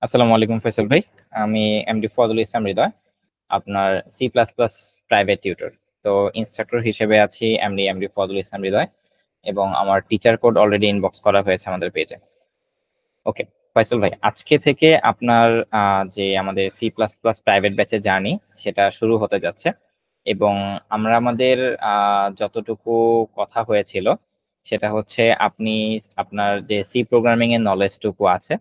আসসালামু আলাইকুম ফয়সাল ভাই। আমি এমডি ফজলুল ইসলাম হৃদয়, আপনার C plus plus private tutor. তো ইনস্ট্রাক্টর হিসেবে আছি এমডি ফজলুল ইসলাম হৃদয়, এবং আমার টিচার কোড অলরেডি ইনবক্স করা হয়েছে আমাদের পেজে। ওকে ফয়সাল ভাই, আজকে থেকে আপনার যে আমাদের সি প্লাস প্লাস প্রাইভেট ব্যাচের জার্নি সেটা শুরু হতে যাচ্ছে। এবং আমরা আমাদের যতটুকু কথা হয়েছিল সেটা হচ্ছে আপনি আপনার যে সি প্রোগ্রামিং এর নলেজটুকু আছে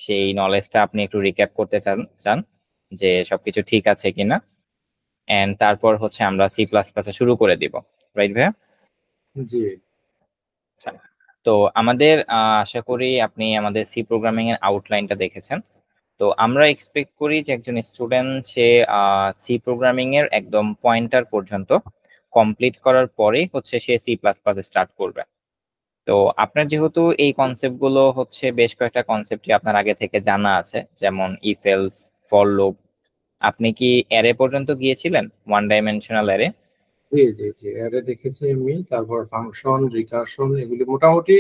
সেই নলেজটা আপনি একটু রিক্যাপ করতে চান চান যে সবকিছু ঠিক আছে কিনা। এন্ড তারপর হচ্ছে আমরা সি প্লাস প্লাসে শুরু করে দিব। রাইট ভাইয়া? জি। আচ্ছা। তো আমাদের আশা করি আপনি আমাদের সি প্রোগ্রামিং এর আউটলাইনটা দেখেছেন। তো আমরা এক্সপেক্ট করি যে একজন স্টুডেন্ট সে সি প্রোগ্রামিং এর একদম পয়েন্টার পর্যন্ত কমপ্লিট করার পরেই হচ্ছে সে সি প্লাস প্লাস স্টার্ট করবে। তো আপনার যেহেতু এই কনসেপ্ট গুলো হচ্ছে বেশ কয়েকটা কনসেপ্টই আপনার আগে থেকে জানা আছে, যেমন ইফ এলস, ফর লুপ। আপনি কি অ্যারে পর্যন্ত গিয়েছিলেন, ওয়ান ডাইমেনশনাল অ্যারে? জি জি জি অ্যারে দেখেছি আমি, তারপর ফাংশন রিকারশন এগুলি মোটামুটি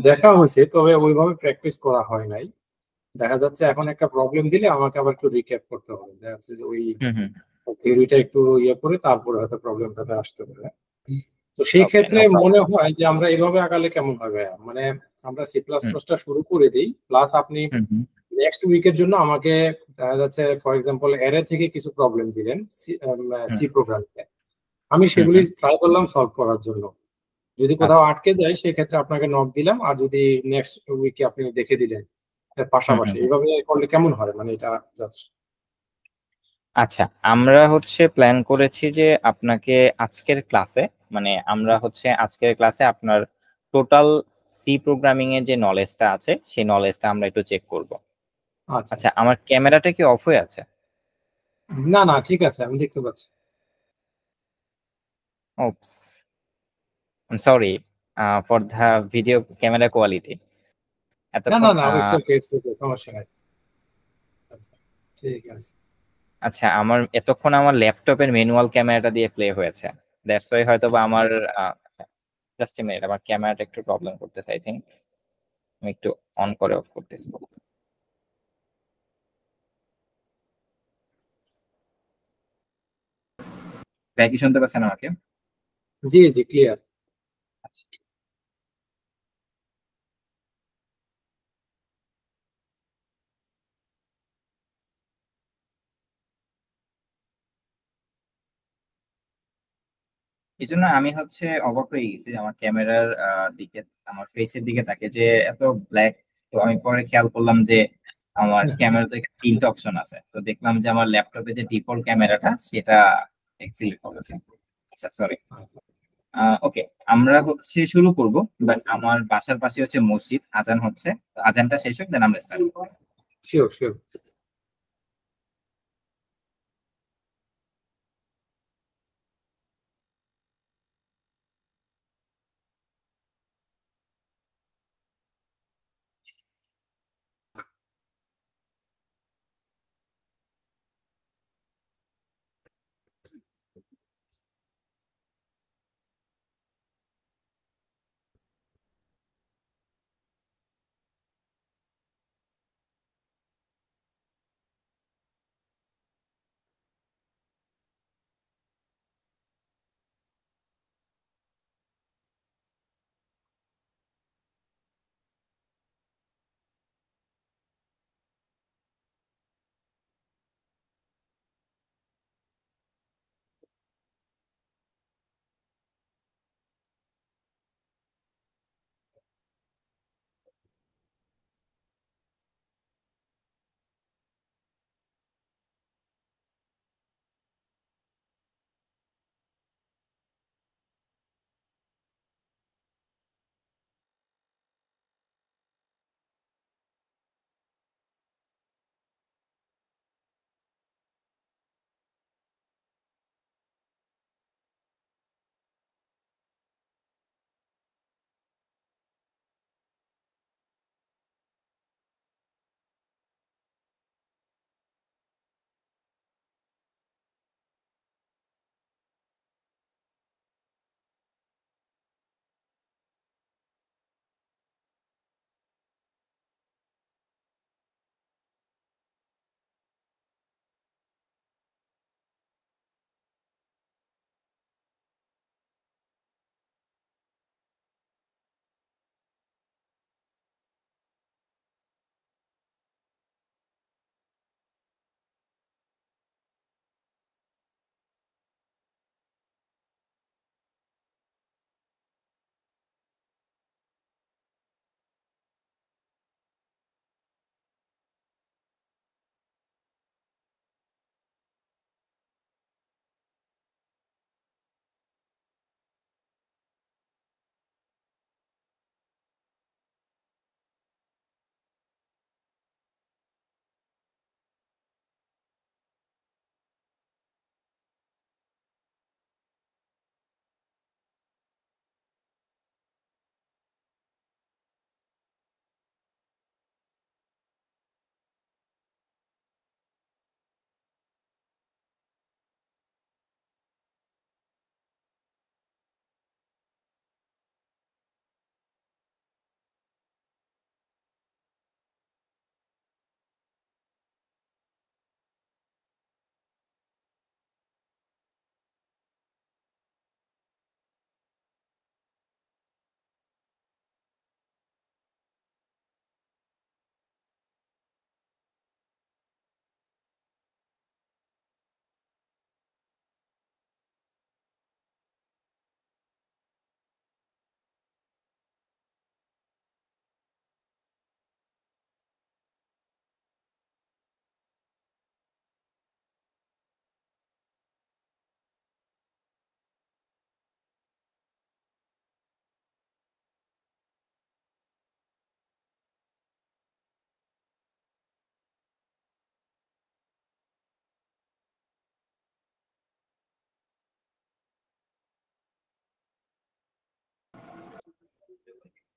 দেখা হয়েছে, তবে ওইভাবে প্র্যাকটিস করা হয় নাই। দেখা যাচ্ছে এখন আচ্ছা। একটা প্রবলেম দিলে আমাকে আবার একটু রিক্যাপ করতে হবে, দেখা যাচ্ছে যে ওই হুম হুম। থিওরিটা একটু ইয়ে করে তারপরে হয়তো প্রবলেমটাতে আসতে পারে। তো সেই ওকে, ক্ষেত্রে নো মনে প্রবলেম। হয় যে আমরা এইভাবে আগালে কেমন হবে, মানে আমরা সি প্লাস হুম প্লাসটা শুরু করে দিই, প্লাস আপনি হুম হুম নেক্সট উইকের জন্য আমাকে দেখা যাচ্ছে ফর এক্সাম্পল অ্যারে থেকে কিছু প্রবলেম দিলেন হুম সি প্রোগ্রামে, আমি হুম সেগুলি হুম। ট্রাই করলাম সলভ করার জন্য। যদি কোথাও আচ্ছা। আটকে যায় সেক্ষেত্রে আপনাকে নক দিলাম, আর যদি নেক্সট উইকে আপনি দেখে দিলেন এর হুম পাশাপাশি, হুম হুম। এইভাবে করলে কেমন হয়, মানে এটা যাচ্ছে। আচ্ছা, আমরা হচ্ছে প্ল্যান করেছি যে আপনাকে আজকের ক্লাসে, মানে আমরা হচ্ছে আজকের ক্লাসে আপনার টোটাল সি প্রোগ্রামিং এর যে নলেজটা আছে সেই নলেজটা আমরা একটু চেক করব। আচ্ছা আচ্ছা, আচ্ছা। আমার ক্যামেরাটা কি অফ হয়ে আছে? না না, ঠিক আছে, আমি দেখতে পাচ্ছি। Oops, I am sorry for the video camera quality. না না এতক্ষণ না, ইটস ওকে ইটস ওকে, সমস্যা নাই। আচ্ছা, ঠিক আছে। আচ্ছা, আমার এতক্ষণ আমার ল্যাপটপের ম্যানুয়াল ক্যামেরাটা দিয়ে প্লে হয়েছে। দ্যাটস ওয়াই হয়তো বা আমার জাস্ট এ মিনিট, আমার ক্যামেরাটা একটু প্রবলেম করতেছে আই থিঙ্ক। আমি একটু অন করে অফ করতেছি। ভাই কি শুনতে পাচ্ছেন আমাকে? জি জি, ক্লিয়ার। আচ্ছা। এই জন্য আমি হচ্ছে অবাক হয়ে গেছি আমার ক্যামেরার দিকে, আমার ফেসের দিকে তাকে যে এত ব্ল্যাক। তো আমি পরে খেয়াল করলাম যে আমার ক্যামেরাতে তিনটা অপশন আছে, তো দেখলাম যে আমার ল্যাপটপে যে ডিফল্ট ক্যামেরাটা সেটা সিলেক্ট করেছে। আচ্ছা সরি। ওকে, আমরা হচ্ছে শুরু করব। বাট আমার বাসার পাশে হচ্ছে মসজিদ, আজান হচ্ছে। তো আজানটা শেষ হোক, দেন আমরা স্টার্ট করবো। Sure sure.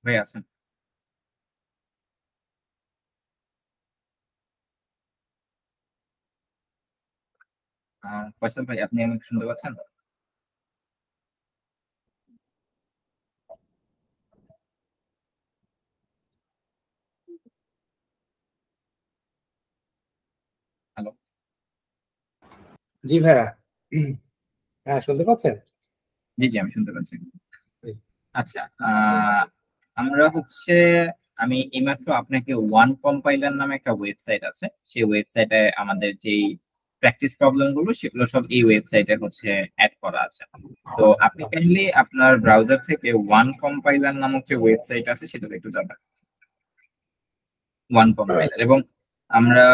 ভাই আছেন? ফয়সাল ভাই, আপনি আমাকে শুনতে পাচ্ছেন? হ্যালো। জি ভাইয়া। হ্যাঁ, শুনতে পাচ্ছেন? জি জি, আমি শুনতে পাচ্ছি। জি। আচ্ছা, আমরা হচ্ছে আমি এইমাত্র আপনাকে ওয়ান কম্পাইলার নামে একটা ওয়েবসাইট আছে, সেই ওয়েবসাইটে আমাদের যেই প্র্যাকটিস প্রবলেম গুলো সেগুলো সব এই ওয়েবসাইটে হচ্ছে অ্যাড করা আছে। তো আপনি কাইন্ডলি আপনার ব্রাউজার থেকে ওয়ান কম্পাইলার নামক যে ওয়েবসাইট আছে সেটাতে একটু যাবেন। ওয়ান কম্পাইলার, এবং আমরা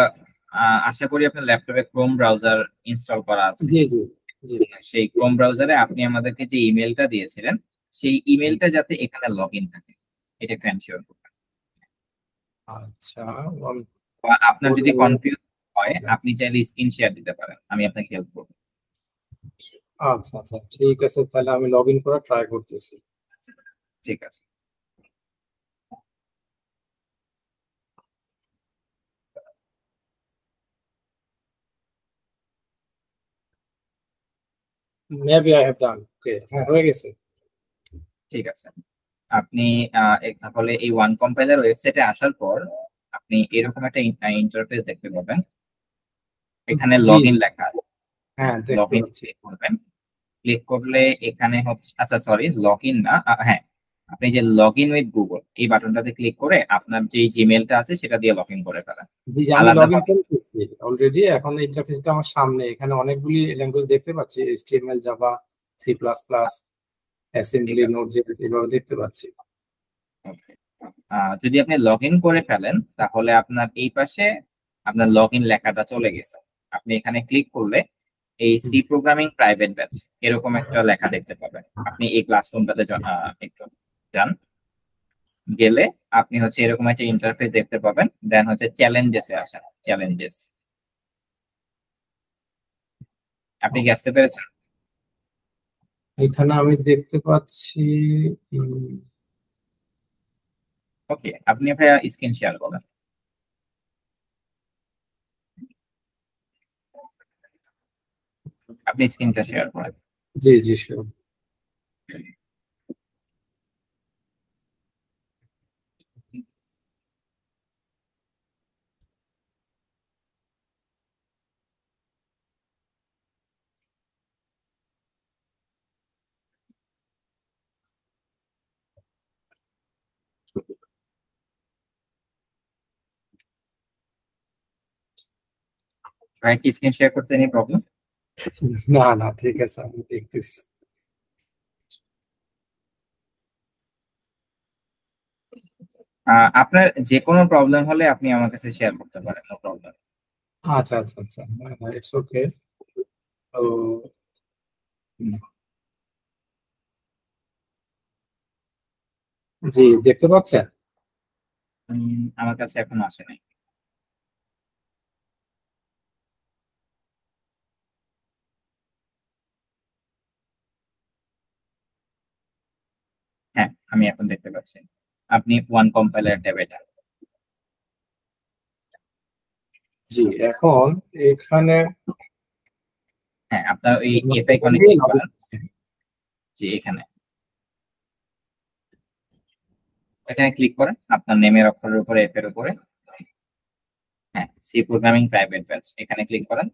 আশা করি আপনার ল্যাপটপে ক্রোম ব্রাউজার ইনস্টল করা আছে। জি জি জি। সেই ক্রোম ব্রাউজারে আপনি আমাদেরকে যে ইমেলটা দিয়েছিলেন সেই ইমেলটা যাতে এখানে লগ ইন থাকে এটা একটু এনশিওর করবেন। আচ্ছা, বা আপনার যদি কনফিউজ হয় আপনি চাইলে স্ক্রিন শেয়ার দিতে পারেন, আমি আপনাকে হেল্প করবো। আচ্ছা আচ্ছা, ঠিক আছে, তাহলে আমি লগ ইন করার ট্রাই করতেছি। ঠিক আছে। Maybe I have done. Okay, হ্যাঁ হয়ে গেছে। ঠিক আছে, আপনি তাহলে এই ওয়ান কম্পাইলার ওয়েবসাইটে আসার পর আপনি এরকম একটা ইন্টারফেস দেখতে পাবেন। এখানে জি লগ ইন জি, লেখা আছে, হ্যাঁ লগ দেখতে ইন পাচ্ছি। ক্লিক করবেন। ক্লিক করলে এখানে হচ্ছে, আচ্ছা সরি, লগ ইন না, হ্যাঁ, আপনি যে লগ ইন উইথ গুগল এই বাটনটাতে ক্লিক করে আপনার যে জিমেলটা আছে সেটা দিয়ে লগ ইন করে ফেলেন জি জি, আমি লগ ইন আলাদাভাবে। করে ফেলছি অলরেডি। এখন ইন্টারফেসটা আমার সামনে, এখানে অনেকগুলি ল্যাঙ্গুয়েজ দেখতে পাচ্ছি, HTML, Java, C plus plus, ঠিক অ্যাসেম্বলি, আছে। নোড জেএস, এভাবে দেখতে পাচ্ছি। Okay. যদি আপনি লগ ইন করে ফেলেন তাহলে আপনার এই পাশে আপনার লগ ইন লেখাটা চলে গেছে। আপনি এখানে ক্লিক করলে এই হুম। সি প্রোগ্রামিং প্রাইভেট ব্যাচ এরকম একটা লেখা দেখতে পাবেন। আপনি এই ক্লাসরুমটাতে একটু যান, গেলে আপনি হচ্ছে এরকম একটা ইন্টারফেস দেখতে পাবেন। দেন হচ্ছে চ্যালেঞ্জেসে আসেন, চ্যালেঞ্জেস। আপনি কি আসতে পেরেছেন? এখানে আমি দেখতে পাচ্ছি। উম, ওকে, আপনি ভাইয়া স্ক্রিন শেয়ার করেন। আপনি স্ক্রিনটা শেয়ার করেন। জি জি sure. ভাই কি স্ক্রিন শেয়ার করতে এনি প্রবলেম? না না, ঠিক আছে, আমি দেখতেছি। আপনার যে কোনো প্রবলেম হলে আপনি আমার কাছে শেয়ার করতে পারেন, নো প্রবলেম। আচ্ছা আচ্ছা আচ্ছা, ইটস ওকে। তো জি, দেখতে পাচ্ছেন? আমার কাছে এখনো আসে নাই। হ্যাঁ, আমি এখন দেখতে পাচ্ছি। আপনি ওয়ান কম্পাইলার ট্যাবে যান। জি, এখন এখানে হ্যাঁ, আপনার ওই এফ আইকনে ক্লিক করেন। জি, এখানে এখানে ক্লিক করেন আপনার নেমের অক্ষরের উপরে, এফ এর উপরে। হ্যাঁ, সি প্রোগ্রামিং প্রাইভেট ব্যাচ এখানে ক্লিক করেন।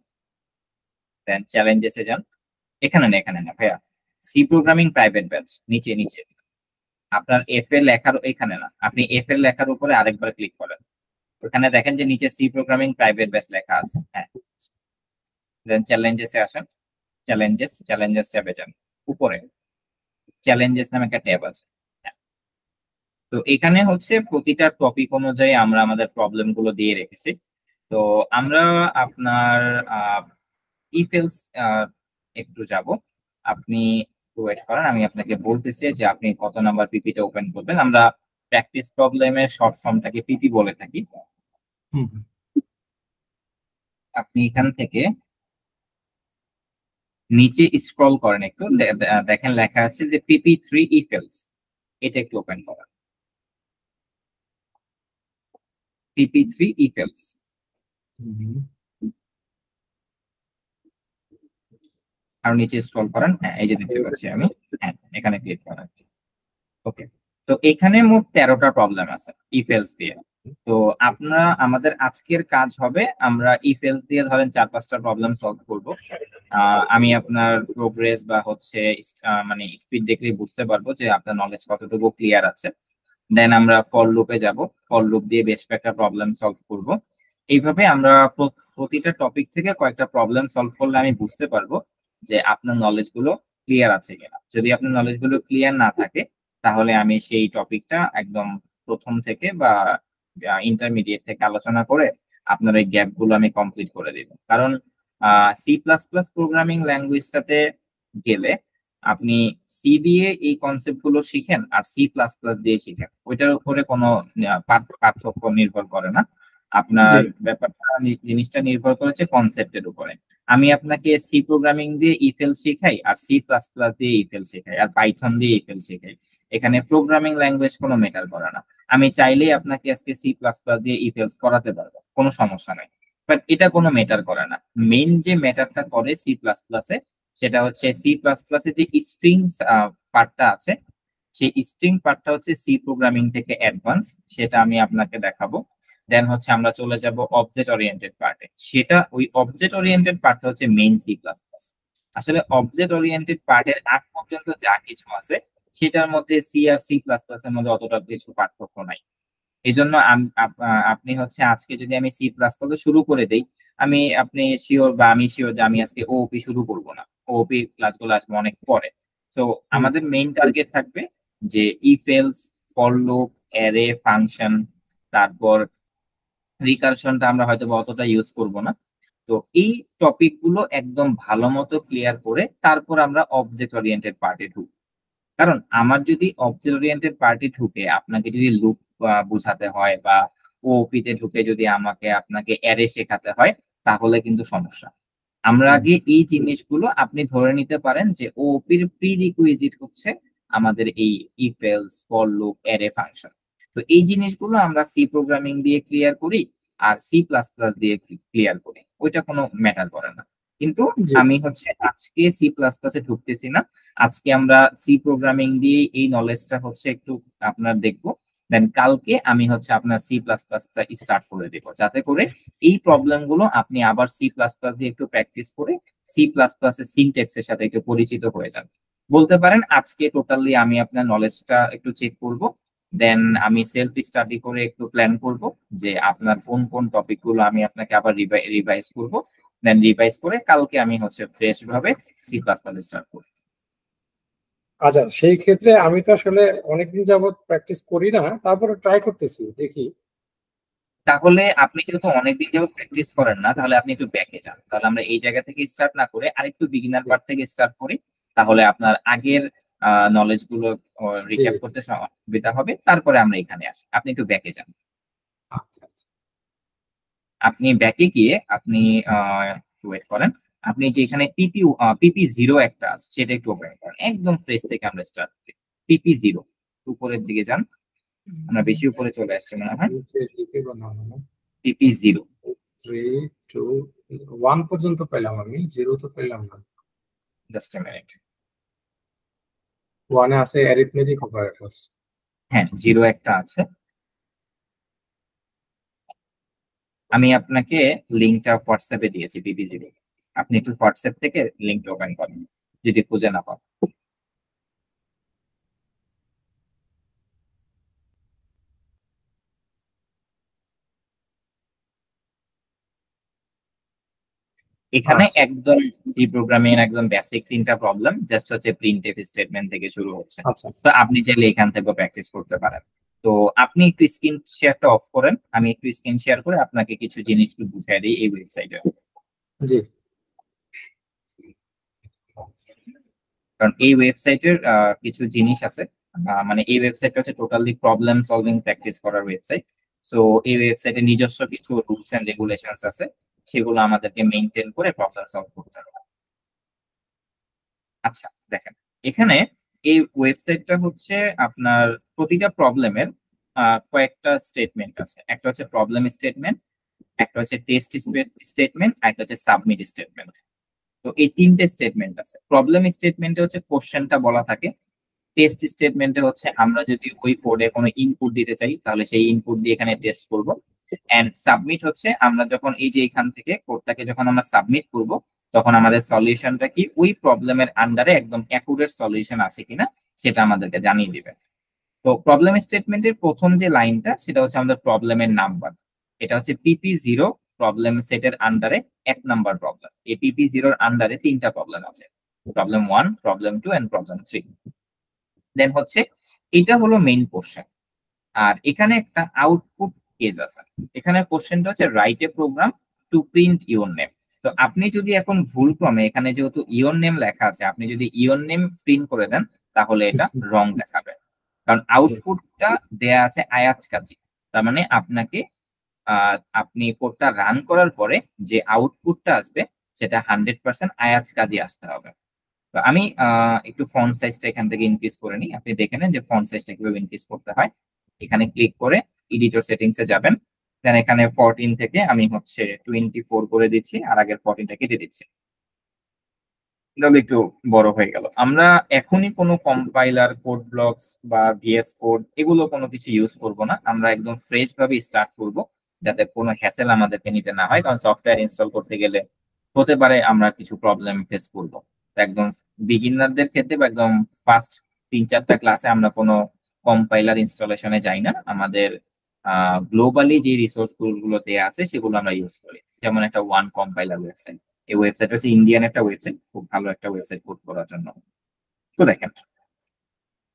দেন চ্যালেঞ্জেসে যান। এখানে না ভাইয়া, সি প্রোগ্রামিং প্রাইভেট ব্যাচ নিচে নিচে। আপনার এফ এর লেখার এখানে না, আপনি এফ এর লেখার উপরে আরেকবার ক্লিক করেন। ওখানে দেখেন যে নিচে সি প্রোগ্রামিং প্রাইভেট ব্যাচ লেখা আছে। হ্যাঁ, দেন চ্যালেঞ্জেসে আসেন। চ্যালেঞ্জেস ট্যাবে যান। উপরে চ্যালেঞ্জেস নামে একটা ট্যাব আছে। হ্যাঁ, তো এখানে হচ্ছে প্রতিটা টপিক অনুযায়ী আমরা আমাদের প্রবলেম গুলো দিয়ে রেখেছি। তো আমরা আপনার ইফ এলস একটু যাব। আপনি ওয়েট করেন, আমি আপনাকে বলতেছি যে আপনি কত নাম্বার পিপিটা ওপেন করবেন। আমরা প্র্যাকটিস প্রবলেমের শর্ট ফর্মটাকে পিপি বলে থাকি। হুম, আপনি এখান থেকে নিচে স্ক্রল করেন একটু, দেখেন লেখা আছে যে পিপি 3 ইফ এলস, এটা একটু ওপেন করেন। PP3 if else। আর নিচে স্ক্রল করেন, হ্যাঁ এই যে দেখতে পাচ্ছি আমি, হ্যাঁ এখানে ক্লিক করেন। ওকে, তো এখানে মোট 13টা প্রবলেম আছে ইফ এলস দিয়ে। তো আমাদের আজকের কাজ হবে, আমরা ইফ এলস দিয়ে ধরেন 4-5টা প্রবলেম সলভ করব। আমি আপনার প্রোগ্রেস বা হচ্ছে মানে স্পিড দেখলেই বুঝতে পারবো যে আপনার নলেজ কতটুকু ক্লিয়ার আছে। দেন আমরা ফর লুপে যাব, ফর লুপ দিয়ে বেশ কয়েকটা প্রবলেম সলভ করব। এইভাবে আমরা প্রতিটা টপিক থেকে কয়েকটা প্রবলেম সলভ করলে আমি বুঝতে পারবো যে আপনার নলেজ গুলো ক্লিয়ার আছে কিনা। যদি আপনার নলেজ গুলো ক্লিয়ার না থাকে তাহলে আমি সেই টপিকটা একদম প্রথম থেকে বা ইন্টারমিডিয়েট থেকে আলোচনা করে আপনার এই গ্যাপ গুলো আমি কমপ্লিট করে দিব। কারণ C++ প্রোগ্রামিং ল্যাঙ্গুয়েজটাতে গেলে আপনি সি দিয়ে এই কনসেপ্ট গুলো শিখেন আর C++ দিয়ে শিখেন, ওইটার উপরে কোনো পার্থক্য নির্ভর করে না। আপনার ব্যাপারটা জিনিসটা নির্ভর করেছে কনসেপ্টের উপরে। আমি আপনাকে সি প্রোগ্রামিং দিয়ে ইফেল শেখাই আর C++ দিয়ে ইফেল শেখাই আর পাইথন দিয়ে ইফেল শেখাই, এখানে প্রোগ্রামিং ল্যাঙ্গুয়েজ কোনো ম্যাটার করে না। আমি চাইলেই আপনাকে আজকে C++ দিয়ে ইফেলস করাতে পারবো, কোনো সমস্যা নেই। বাট এটা কোনো ম্যাটার করে না। মেইন যে ম্যাটারটা করে C++-এ সেটা হচ্ছে C++-এ যে স্ট্রিং পার্টটা আছে, সেই স্ট্রিং পার্টটা হচ্ছে সি প্রোগ্রামিং থেকে অ্যাডভান্স, সেটা আমি আপনাকে দেখাবো। দেন হচ্ছে আমরা চলে যাব অবজেক্ট ওরিয়েন্টেড পার্টে, সেটা ওই অবজেক্ট ওরিয়েন্টেড পার্টটা হচ্ছে মেইন C++। আসলে অবজেক্ট ওরিয়েন্টেড পার্টের আগ পর্যন্ত যা কিছু আছে সেটার মধ্যে সি আর C++ এর মধ্যে অতটা কিছু পার্থক্য নাই। এই জন্য আপনি হচ্ছে আজকে যদি আমি C++ শুরু করে দেই, আপনি শিওর বা আমি শিওর যে আমি আজকে ওপি শুরু করব না, ওপি ক্লাসগুলো আসবে অনেক পরে। তো আমাদের মেইন টার্গেট থাকবে যে if else, for loop, array, function, তারপর রিকারশনটা আমরা হয়তো বা অতটা ইউজ করব না। তো এই টপিক গুলো একদম ভালো মতো ক্লিয়ার করে তারপর আমরা অবজেক্ট ওরিয়েন্টেড পার্টে ঢুকবো। কারণ আমার যদি অবজেক্ট ওরিয়েন্টেড পার্টি ঢুকে আপনাকে যদি লুপ বোঝাতে হয় বা ওপি তে ঢুকে যদি আপনাকে অ্যারে শেখাতে হয় তাহলে কিন্তু সমস্যা। আমরা আগে এই জিনিসগুলো আপনি ধরে নিতে পারেন যে ওপির প্রি রিকুইজিট হচ্ছে আমাদের এই if else, for loop, array, function. তো এই জিনিসগুলো আমরা সি প্রোগ্রামিং দিয়ে ক্লিয়ার করি আর C++ দিয়ে ক্লিয়ার করি, ওইটা কোনো ম্যাটার করে না। কিন্তু আমি হচ্ছে আজকে C++ এ ঢুকতেছি না, আজকে আমরা সি প্রোগ্রামিং দিয়ে এই নলেজটা হচ্ছে একটু আপনার দেখবো। দেন কালকে আমি হচ্ছে আপনার C++টা স্টার্ট করে দেবো, যাতে করে এই প্রবলেম গুলো আপনি আবার C++ দিয়ে একটু প্র্যাকটিস করে C++ এর সিনট্যাক্সের সাথে একটু পরিচিত হয়ে যান। বলতে পারেন আজকে টোটালি আমি আপনার নলেজটা একটু চেক করব। দেন আমি সেলফ স্টাডি করে একটু প্ল্যান করব যে আপনার কোন কোন টপিক গুলো আমি আপনাকে আবার রিভাইজ করব। দেন রিভাইজ করে কালকে আমি হচ্ছে ফ্রেশ ভাবে C++ স্টার্ট করব। আচ্ছা, সেই ক্ষেত্রে আমি তো আসলে অনেকদিন যাবত প্র্যাকটিস করি না, তারপরে ট্রাই করতেছি, দেখি। তাহলে আপনি যেহেতু অনেকদিন যাবত প্র্যাকটিস করেন না, তাহলে আপনি একটু ব্যাকে যান। তাহলে আমরা এই জায়গা থেকে স্টার্ট না করে আরেকটু বিগিনার পার্ট থেকে স্টার্ট করি, তাহলে আপনার আগের নলেজ গুলো রিক্যাপ করতে সুবিধা হবে। তারপরে আমরা এখানে আসি, আপনি একটু ব্যাকে যান। আচ্ছা আচ্ছা। আপনি ব্যাকে গিয়ে আপনি ওয়েট করেন, আপনি যে এখানে PP0 একটা আছে সেটা একটু ওপেন করেন, একদম ফ্রেশ থেকে আমরা স্টার্ট করি। PP0 উপরের দিকে যান, আমরা বেশি উপরে চলে আসছি মনে হয়। PP0 3 2 1 পর্যন্ত পেলাম, আমি 0 তো পেলাম না। Just a minute. 1 এ আছে অ্যারিথমেটিক অপারেটরস। হ্যাঁ 0 একটা আছে। আমি আপনাকে লিঙ্কটা হোয়াটসঅ্যাপে দিয়েছি PP0, আপনি একটু হোয়াটসঅ্যাপ থেকে লিঙ্কটা ওপেন করেন যদি খুঁজে না পান। এখানে একদম সি প্রোগ্রামিং এর একদম বেসিক 3টা প্রবলেম জাস্ট হচ্ছে প্রিন্টএফ স্টেটমেন্ট থেকে শুরু হচ্ছে। তো আপনি চাইলে এখান থেকে প্র্যাকটিস করতে পারেন। তো আপনি একটু স্ক্রিন শেয়ারটা অফ করেন, আমি একটু স্ক্রিন শেয়ার করে আপনাকে কিছু জিনিস একটু বুঝিয়ে দিই এই ওয়েবসাইটে। জি। কারণ এই ওয়েবসাইটের কিছু জিনিস আছে, মানে এই ওয়েবসাইটটা হচ্ছে টোটালি প্রবলেম সলভিং প্র্যাকটিস করার ওয়েবসাইট। সো এই ওয়েবসাইটে নিজস্ব কিছু রুলস এন্ড রেগুলেশনস আছে, সেগুলো আমাদেরকে মেইনটেইন করে প্রবলেম সলভ করতে হবে। আচ্ছা দেখেন, এখানে এই ওয়েবসাইটটা হচ্ছে আপনার প্রতিটা প্রবলেমের কয়েকটা স্টেটমেন্ট আছে, একটা হচ্ছে প্রবলেম স্টেটমেন্ট, একটা হচ্ছে টেস্ট স্টেটমেন্ট, আর একটা হচ্ছে সাবমিট স্টেটমেন্ট। তো এই তিনটে স্টেটমেন্ট আছে। প্রবলেম স্টেটমেন্টে হচ্ছে কোশ্চেনটা বলা থাকে, টেস্ট স্টেটমেন্টে হচ্ছে আমরা যদি ওই কোডে কোনো ইনপুট দিতে চাই তাহলে সেই ইনপুট দিয়ে এখানে টেস্ট করব। এন্ড সাবমিট হচ্ছে আমরা যখন এই যে এখান থেকে কোডটাকে যখন আমরা সাবমিট করব তখন আমাদের সলিউশনটা কি ওই প্রবলেমের আন্ডারে একদম অ্যাকুরেট সলিউশন আছে কিনা সেটা আমাদেরকে জানিয়ে দিবে। তো প্রবলেম স্টেটমেন্টের প্রথম যে লাইনটা সেটা হচ্ছে আমাদের প্রবলেমের নাম্বার, এটা হচ্ছে PP0 প্রবলেম সেটের আন্ডারে 1 নাম্বার প্রবলেম। এই PP0 আন্ডারে 3টা প্রবলেম আছে, প্রবলেম 1, প্রবলেম 2 এন্ড প্রবলেম 3। দেন হচ্ছে এটা হলো মেইন পোর্শন। আর এখানে একটা আউটপুট কেস আছে। এখানে কোশ্চেনটা হচ্ছে write a program to print your name. তো আপনি যদি এখন ভুল ক্রমে এখানে যেহেতু ইওর নেম লেখা আছে আপনি যদি ইওর নেম প্রিন্ট করে দেন তাহলে এটা রং দেখাবে, কারণ আউটপুটটা দেয়া আছে আয়াজ কাজী। তার মানে আপনাকে আপনি কোডটা রান করার পরে যে আউটপুটটা আসবে সেটা 100% আয়াজ কাজী আসতে হবে। তো আমি একটু ফন্ট সাইজটা এখান থেকে ইনক্রিজ করে নিই, আপনি দেখে নেন যে ফন্ট সাইজটা কিভাবে ইনক্রিজ করতে হয়। এখানে ক্লিক করে এডিটর সেটিংস এ যাবেন, দেন এখানে 14 থেকে আমি হচ্ছে 24 করে দিচ্ছি আর আগের 14টা কেটে দিচ্ছি, তাহলে একটু বড় হয়ে গেল। আমরা এখনই কোনো কম্পাইলার, কোড ব্লকস বা ভিএস কোড এগুলো কোনো কিছু ইউজ করব না, আমরা একদম ফ্রেশ ভাবে স্টার্ট করব যাতে কোনো হ্যাসেল আমাদেরকে নিতে না হয়, কারণ সফটওয়্যার ইনস্টল করতে গেলে হতে পারে আমরা কিছু প্রবলেম ফেস করব। একদম বিগিনারদের ক্ষেত্রে বা একদম ফার্স্ট 3-4টা ক্লাসে আমরা কোনো কম্পাইলার ইনস্টলেশনে যাই না, আমাদের গ্লোবালি যে রিসোর্স গুলো দেওয়া আছে সেগুলো আমরা ইউজ করি। যেমন একটা ওয়ান কম্পাইলার ওয়েবসাইট, এই ওয়েবসাইট হচ্ছে ইন্ডিয়ান একটা ওয়েবসাইট, খুব ভালো একটা ওয়েবসাইট কোড করার জন্য। তো দেখেন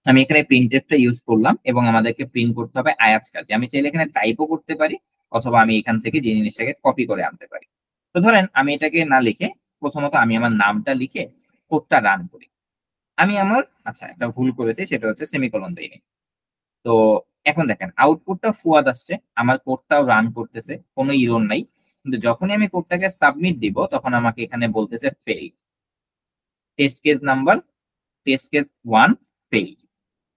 আমি এখানে প্রিন্টএফটা ইউজ করলাম এবং আমাদেরকে প্রিন্ট করতে হবে আয়াজ কাজে। আমি চাইলে এখানে টাইপও করতে পারি অথবা আমি এখান থেকে যে জিনিসটাকে কপি করে আনতে পারি। তো ধরেন আমি এটাকে না লিখে প্রথমত আমি আমার নামটা লিখে কোডটা রান করি। আমি আমার আচ্ছা একটা ভুল করেছি, সেটা হচ্ছে সেমিকোলন দেইনি। তো এখন দেখেন আউটপুটটা ফুয়াদ আসছে, আমার কোডটাও রান করতেছে, কোনো ইরর নাই। কিন্তু যখনই আমি কোডটাকে সাবমিট দিব তখন আমাকে এখানে বলতেছে fail, test case number test case 1 fail.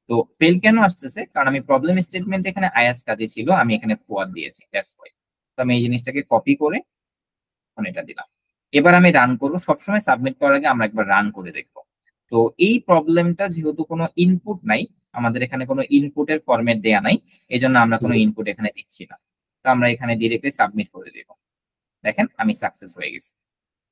তো ফেল কেন আসতেছে? কারণ আমি প্রবলেম স্টেটমেন্ট এখানে আয়াস কাজে ছিল, আমি এখানে ফুয়াদ দিয়েছি, দ্যাটস ওয়াই। তো আমি এই জিনিসটাকে কপি করে এটা দিলাম। এবার আমি রান করব, সবসময় সাবমিট করার আগে আমরা একবার রান করে দেখব। তো এই প্রবলেমটা যেহেতু কোনো ইনপুট নাই, আমাদের এখানে কোনো ইনপুটের ফরম্যাট দেয়া নাই, এজন্য আমরা কোনো ইনপুট এখানে দিচ্ছি না। তো আমরা এখানে ডিরেক্টলি সাবমিট করে দেব। দেখেন আমি সাকসেস হয়ে গেছি।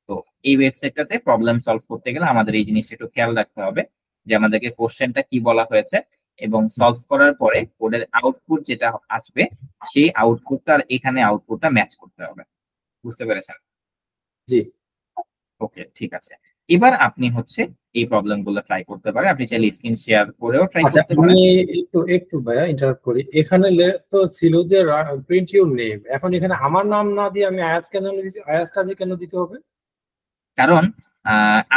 তো এই ওয়েবসাইটটাতে প্রবলেম সলভ করতে গেলে আমাদের এই জিনিসটা একটু খেয়াল রাখতে হবে যে আমাদেরকে কোশ্চেনটা কি বলা হয়েছে এবং সলভ করার পরে কোডের আউটপুট যেটা আসবে সেই আউটপুটটা আর এখানে আউটপুটটা ম্যাচ করতে হবে। বুঝতে পেরেছেন? জি। ওকে, ঠিক আছে। এবার আপনি হচ্ছে এই প্রবলেম গুলো ট্রাই করতে পারেন, আপনি চাইলে স্ক্রিন শেয়ার করেও ট্রাই আচ্ছা, করতে পারেন। আমি একটু ভাইয়া ইন্টারাপ্ট করি। এখানে তো ছিল যে প্রিন্ট ইউর নেম, এখন এখানে আমার নাম না দিয়ে আমি আয়াজ কাজী কেন দিতে হবে? কারণ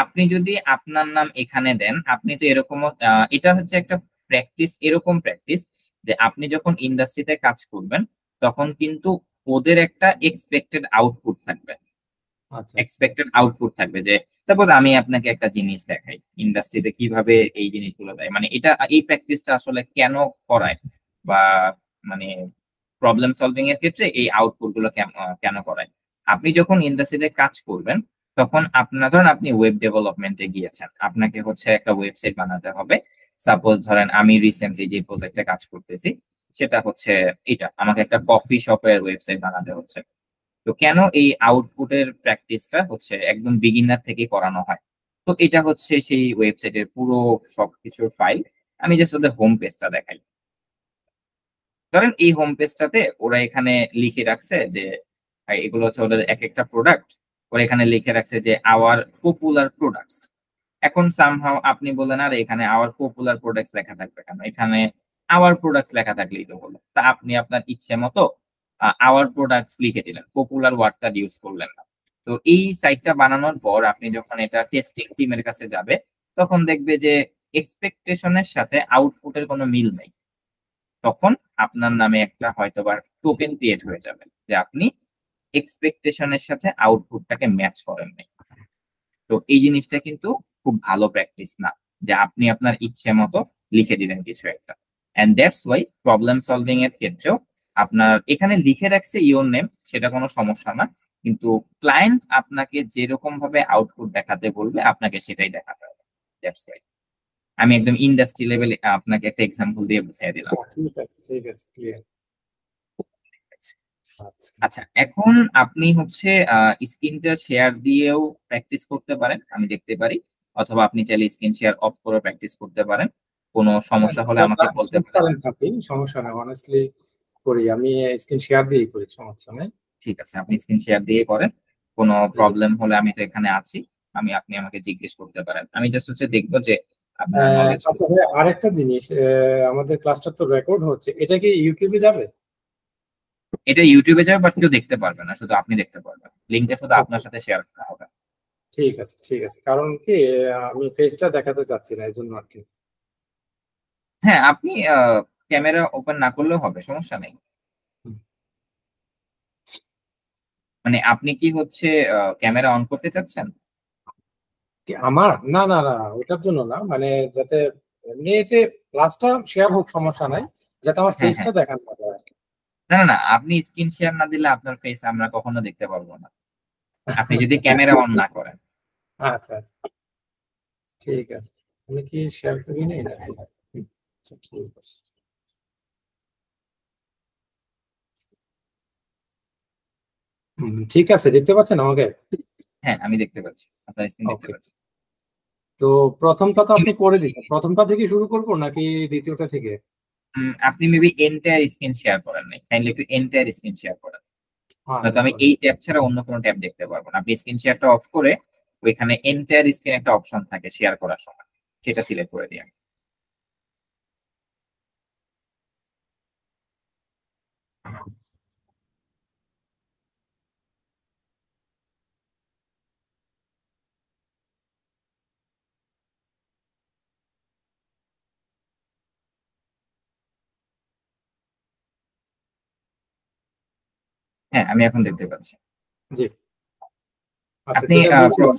আপনি যদি আপনার নাম এখানে দেন, আপনি তো এরকমও এটা হচ্ছে একটা প্র্যাকটিস, এরকম প্র্যাকটিস যে আপনি যখন ইন্ডাস্ট্রিতে কাজ করবেন তখন কিন্তু ওদের একটা এক্সপেক্টেড আউটপুট থাকবে। আচ্ছা এক্সপেক্টেড আউটপুট থাকবে যে সাপোজ আমি আপনাকে একটা জিনিস দেখাই ইন্ডাস্ট্রিতে কিভাবে এই জিনিসগুলো দেয়, মানে এটা এই প্র্যাকটিসটা আসলে কেন করায় বা মানে প্রবলেম সলভিং এর ক্ষেত্রে এই আউটপুট গুলো কেন করায়। আপনি যখন ইন্ডাস্ট্রিতে কাজ করবেন তখন আপনার ধরেন আপনি ওয়েব ডেভেলপমেন্টে গিয়েছেন, আপনাকে হচ্ছে একটা ওয়েবসাইট বানাতে হবে। সাপোজ ধরেন আমি রিসেন্টলি যে প্রজেক্টে কাজ করতেছি সেটা হচ্ছে এটা, আমাকে একটা কফি শপের ওয়েবসাইট বানাতে হচ্ছে। তো কেন এই আউটপুটের প্র্যাকটিসটা হচ্ছে একদম বিগিনার থেকে করানো হয়। তো এটা হচ্ছে সেই ওয়েবসাইটের পুরো সবকিছুর ফাইল। আমি জাস্ট ওদের হোম পেজটা দেখাই। ধরেন এই হোম পেজটাতে ওরা এখানে লিখে রাখছে যে এগুলো হচ্ছে ওদের এক একটা প্রোডাক্ট, ওরা এখানে লিখে রাখছে যে আওয়ার পপুলার প্রোডাক্টস। এখন সামহাও আপনি বলেন আর এখানে আওয়ার পপুলার প্রোডাক্টস লেখা থাকবে কেন, এখানে আওয়ার প্রোডাক্টস লেখা থাকলেই তো হলো। তা আপনি আপনার ইচ্ছে মতো আওয়ার প্রোডাক্টস লিখে দিলেন, পপুলার ওয়ার্ডটা ইউজ করলেন না। তো এই সাইটটা বানানোর পর আপনি যখন এটা টেস্টিং টিমের কাছে যাবে তখন দেখবে যে এক্সপেকটেশনের সাথে আউটপুটের কোনো মিল নেই। তখন আপনার নামে একটা হয়তোবা টোকেন ক্রিয়েট হয়ে যাবে যে আপনি এক্সপেকটেশনের সাথে আউটপুটটাকে ম্যাচ করেন নাই। তো এই জিনিসটা কিন্তু খুব ভালো প্র্যাকটিস না যে আপনি আপনার ইচ্ছে মতো লিখে দিলেন কিছু একটা। And that's why problem solving এর ক্ষেত্রেও আপনার এখানে লিখে রাখছে ইওর নেম, সেটা কোনো সমস্যা না, কিন্তু ক্লায়েন্ট আপনাকে যেরকম ভাবে আউটপুট দেখাতে বলবে আপনাকে সেটাই দেখাতে হবে। দ্যাটস ওয়াই আমি একদম ইন্ডাস্ট্রি লেভেলে আপনাকে একটা এক্সাম্পল দিয়ে বুঝিয়ে দিলাম। ঠিক আছে ক্লিয়ার। আচ্ছা আচ্ছা, এখন আপনি হচ্ছে স্ক্রিনটা শেয়ার দিয়েও প্র্যাকটিস করতে পারেন, আমি দেখতে পারি, অথবা আপনি চাইলে স্ক্রিন শেয়ার অফ করে প্র্যাকটিস করতে পারেন। কোনো সমস্যা হলে আমাকে বলতে পারেন। ট্রান্সপারেন্ট থাকি, সমস্যা নেই, অনেস্টলি করি আমি, স্ক্রিন শেয়ার দিয়েই করি, সমস্যা নেই। ঠিক আছে, আপনি স্ক্রিন শেয়ার দিয়ে করেন, কোনো ঠিক আছে। প্রবলেম হলে আমি তো এখানে আছি, আপনি আমাকে জিজ্ঞেস করতে পারেন। আমি জাস্ট হচ্ছে দেখবো যে আপনার নলেজ। আচ্ছা ভাই, আরেকটা জিনিস, আমাদের ক্লাসটা তো রেকর্ড হচ্ছে, এটা কি ইউটিউবে যাবে? এটা ইউটিউবে যাবে, বাট কেউ দেখতে পারবে না, শুধু আপনি দেখতে পারবেন, লিঙ্কটা শুধু ওকে, আপনার সাথে শেয়ার করা হবে। ঠিক আছে ঠিক আছে, কারণ কি আমি ফেসটা দেখাতে চাচ্ছি না, এই জন্য আর কি। হ্যাঁ, আপনি ক্যামেরা ওপেন না করলেও হবে, সমস্যা নেই। হুম। মানে আপনি কি হচ্ছে ক্যামেরা অন করতে চাচ্ছেন? কি আমার, না না না, ওটার জন্য না, মানে যাতে এমনিতে ক্লাসটা শেয়ার হোক, সমস্যা নাই, যাতে আমার হ্যাঁ হ্যাঁ, ফেসটা দেখানো যায় আর কি। না না না, আপনি স্ক্রিন শেয়ার না দিলে আপনার ফেস আমরা কখনো দেখতে পারবো না, আপনি যদি ক্যামেরা অন না করেন। আচ্ছা আচ্ছা, ঠিক আছে। আমি কি শেয়ার করি নাই নাকি? আচ্ছা, ঠিক আছে। ঠিক আছে, দেখতে পাচ্ছেন আমাকে? হ্যাঁ, আমি দেখতে পাচ্ছি, আপনার স্ক্রিন দেখতে ওকে, পাচ্ছি। তো প্রথমটা তো আপনি করে দিচ্ছেন, প্রথমটা থেকে শুরু করব নাকি দ্বিতীয়টা থেকে? আপনি মেবি এন্টায়ার স্ক্রিন শেয়ার করেন নাই, কাইন্ডলি একটু এন্টায়ার স্ক্রিন শেয়ার করেন, আচ্ছা নয়তো আমি সরি। এই ট্যাব ছাড়া অন্য কোনো ট্যাব দেখতে পারবো না। আপনি স্ক্রিন শেয়ারটা অফ করে ওইখানে এন্টায়ার স্ক্রিন একটা অপশন থাকে শেয়ার করার সময়, সেটা সিলেক্ট করে দিন। হ্যাঁ, আমি এখন দেখতে পাচ্ছি। জি, আচ্ছা, আপনি যেটা বলছিলাম,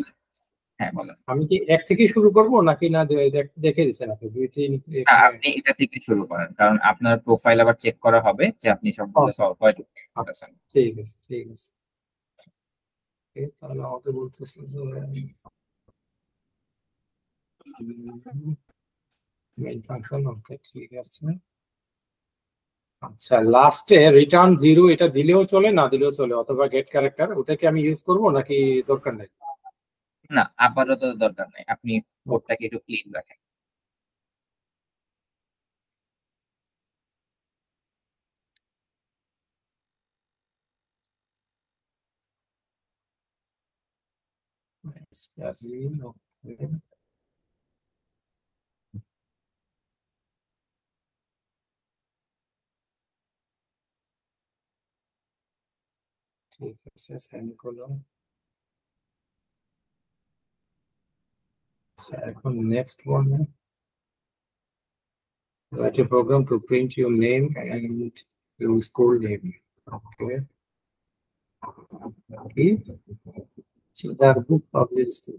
হ্যাঁ বলেন। আমি কি এক থেকে শুরু করব নাকি না, দেখে দিচ্ছেন আপনি দুই তিন না, এখানে? আপনি এটা থেকে শুরু করেন, কারণ আপনার প্রোফাইল আবার চেক করা হবে যে আপনি সবগুলো ওকে, সলভ হয় আচ্ছা, করেছেন। ঠিক আছে ঠিক আছে। তাহলে আমাকে বলতেছে যে মেইন ফাংশন, ওকে ঠিক আছে। আচ্ছা, লাস্টে রিটার্ন জিরো এটা দিলেও চলে, না দিলেও চলে, অথবা গেট ক্যারেক্টার, ওটা কি আমি ইউজ করব নাকি দরকার নেই? না, আপাতত দরকার নাই, আপনি কোডটাকে একটু ক্লিন রাখেন। ওকে, ঠিক আছে, সেন্ড করলাম। আচ্ছা, এখন next one, write a program to print your name and your school name. Okay. Okay. So that book published.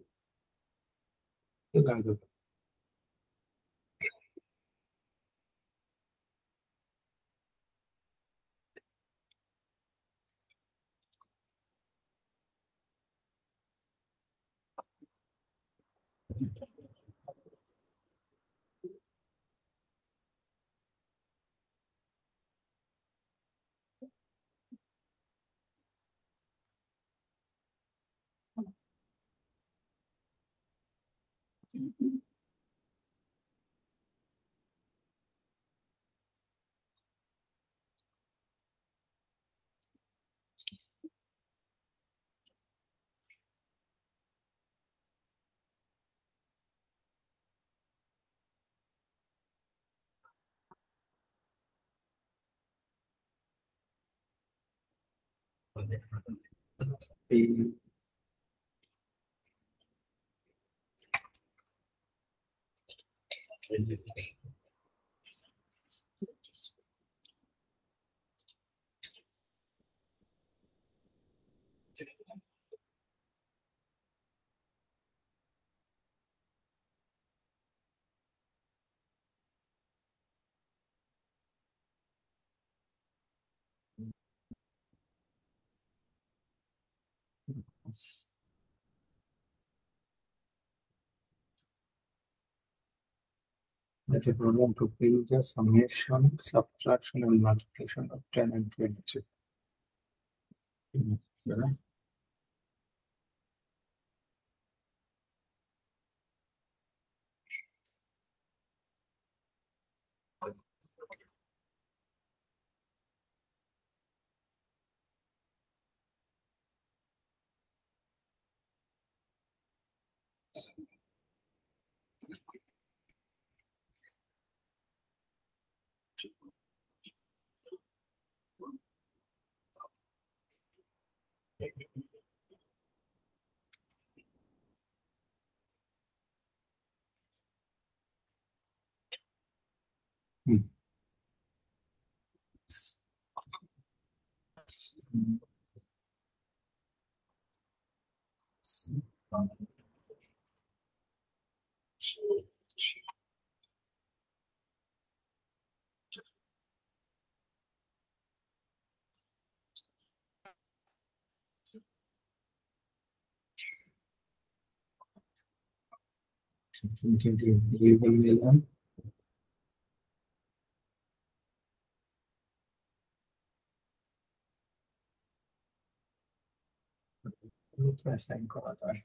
That is program to build the summation, subtraction, and multiplication of 10 and 20. Yeah. Hmm. Assign করা যায়।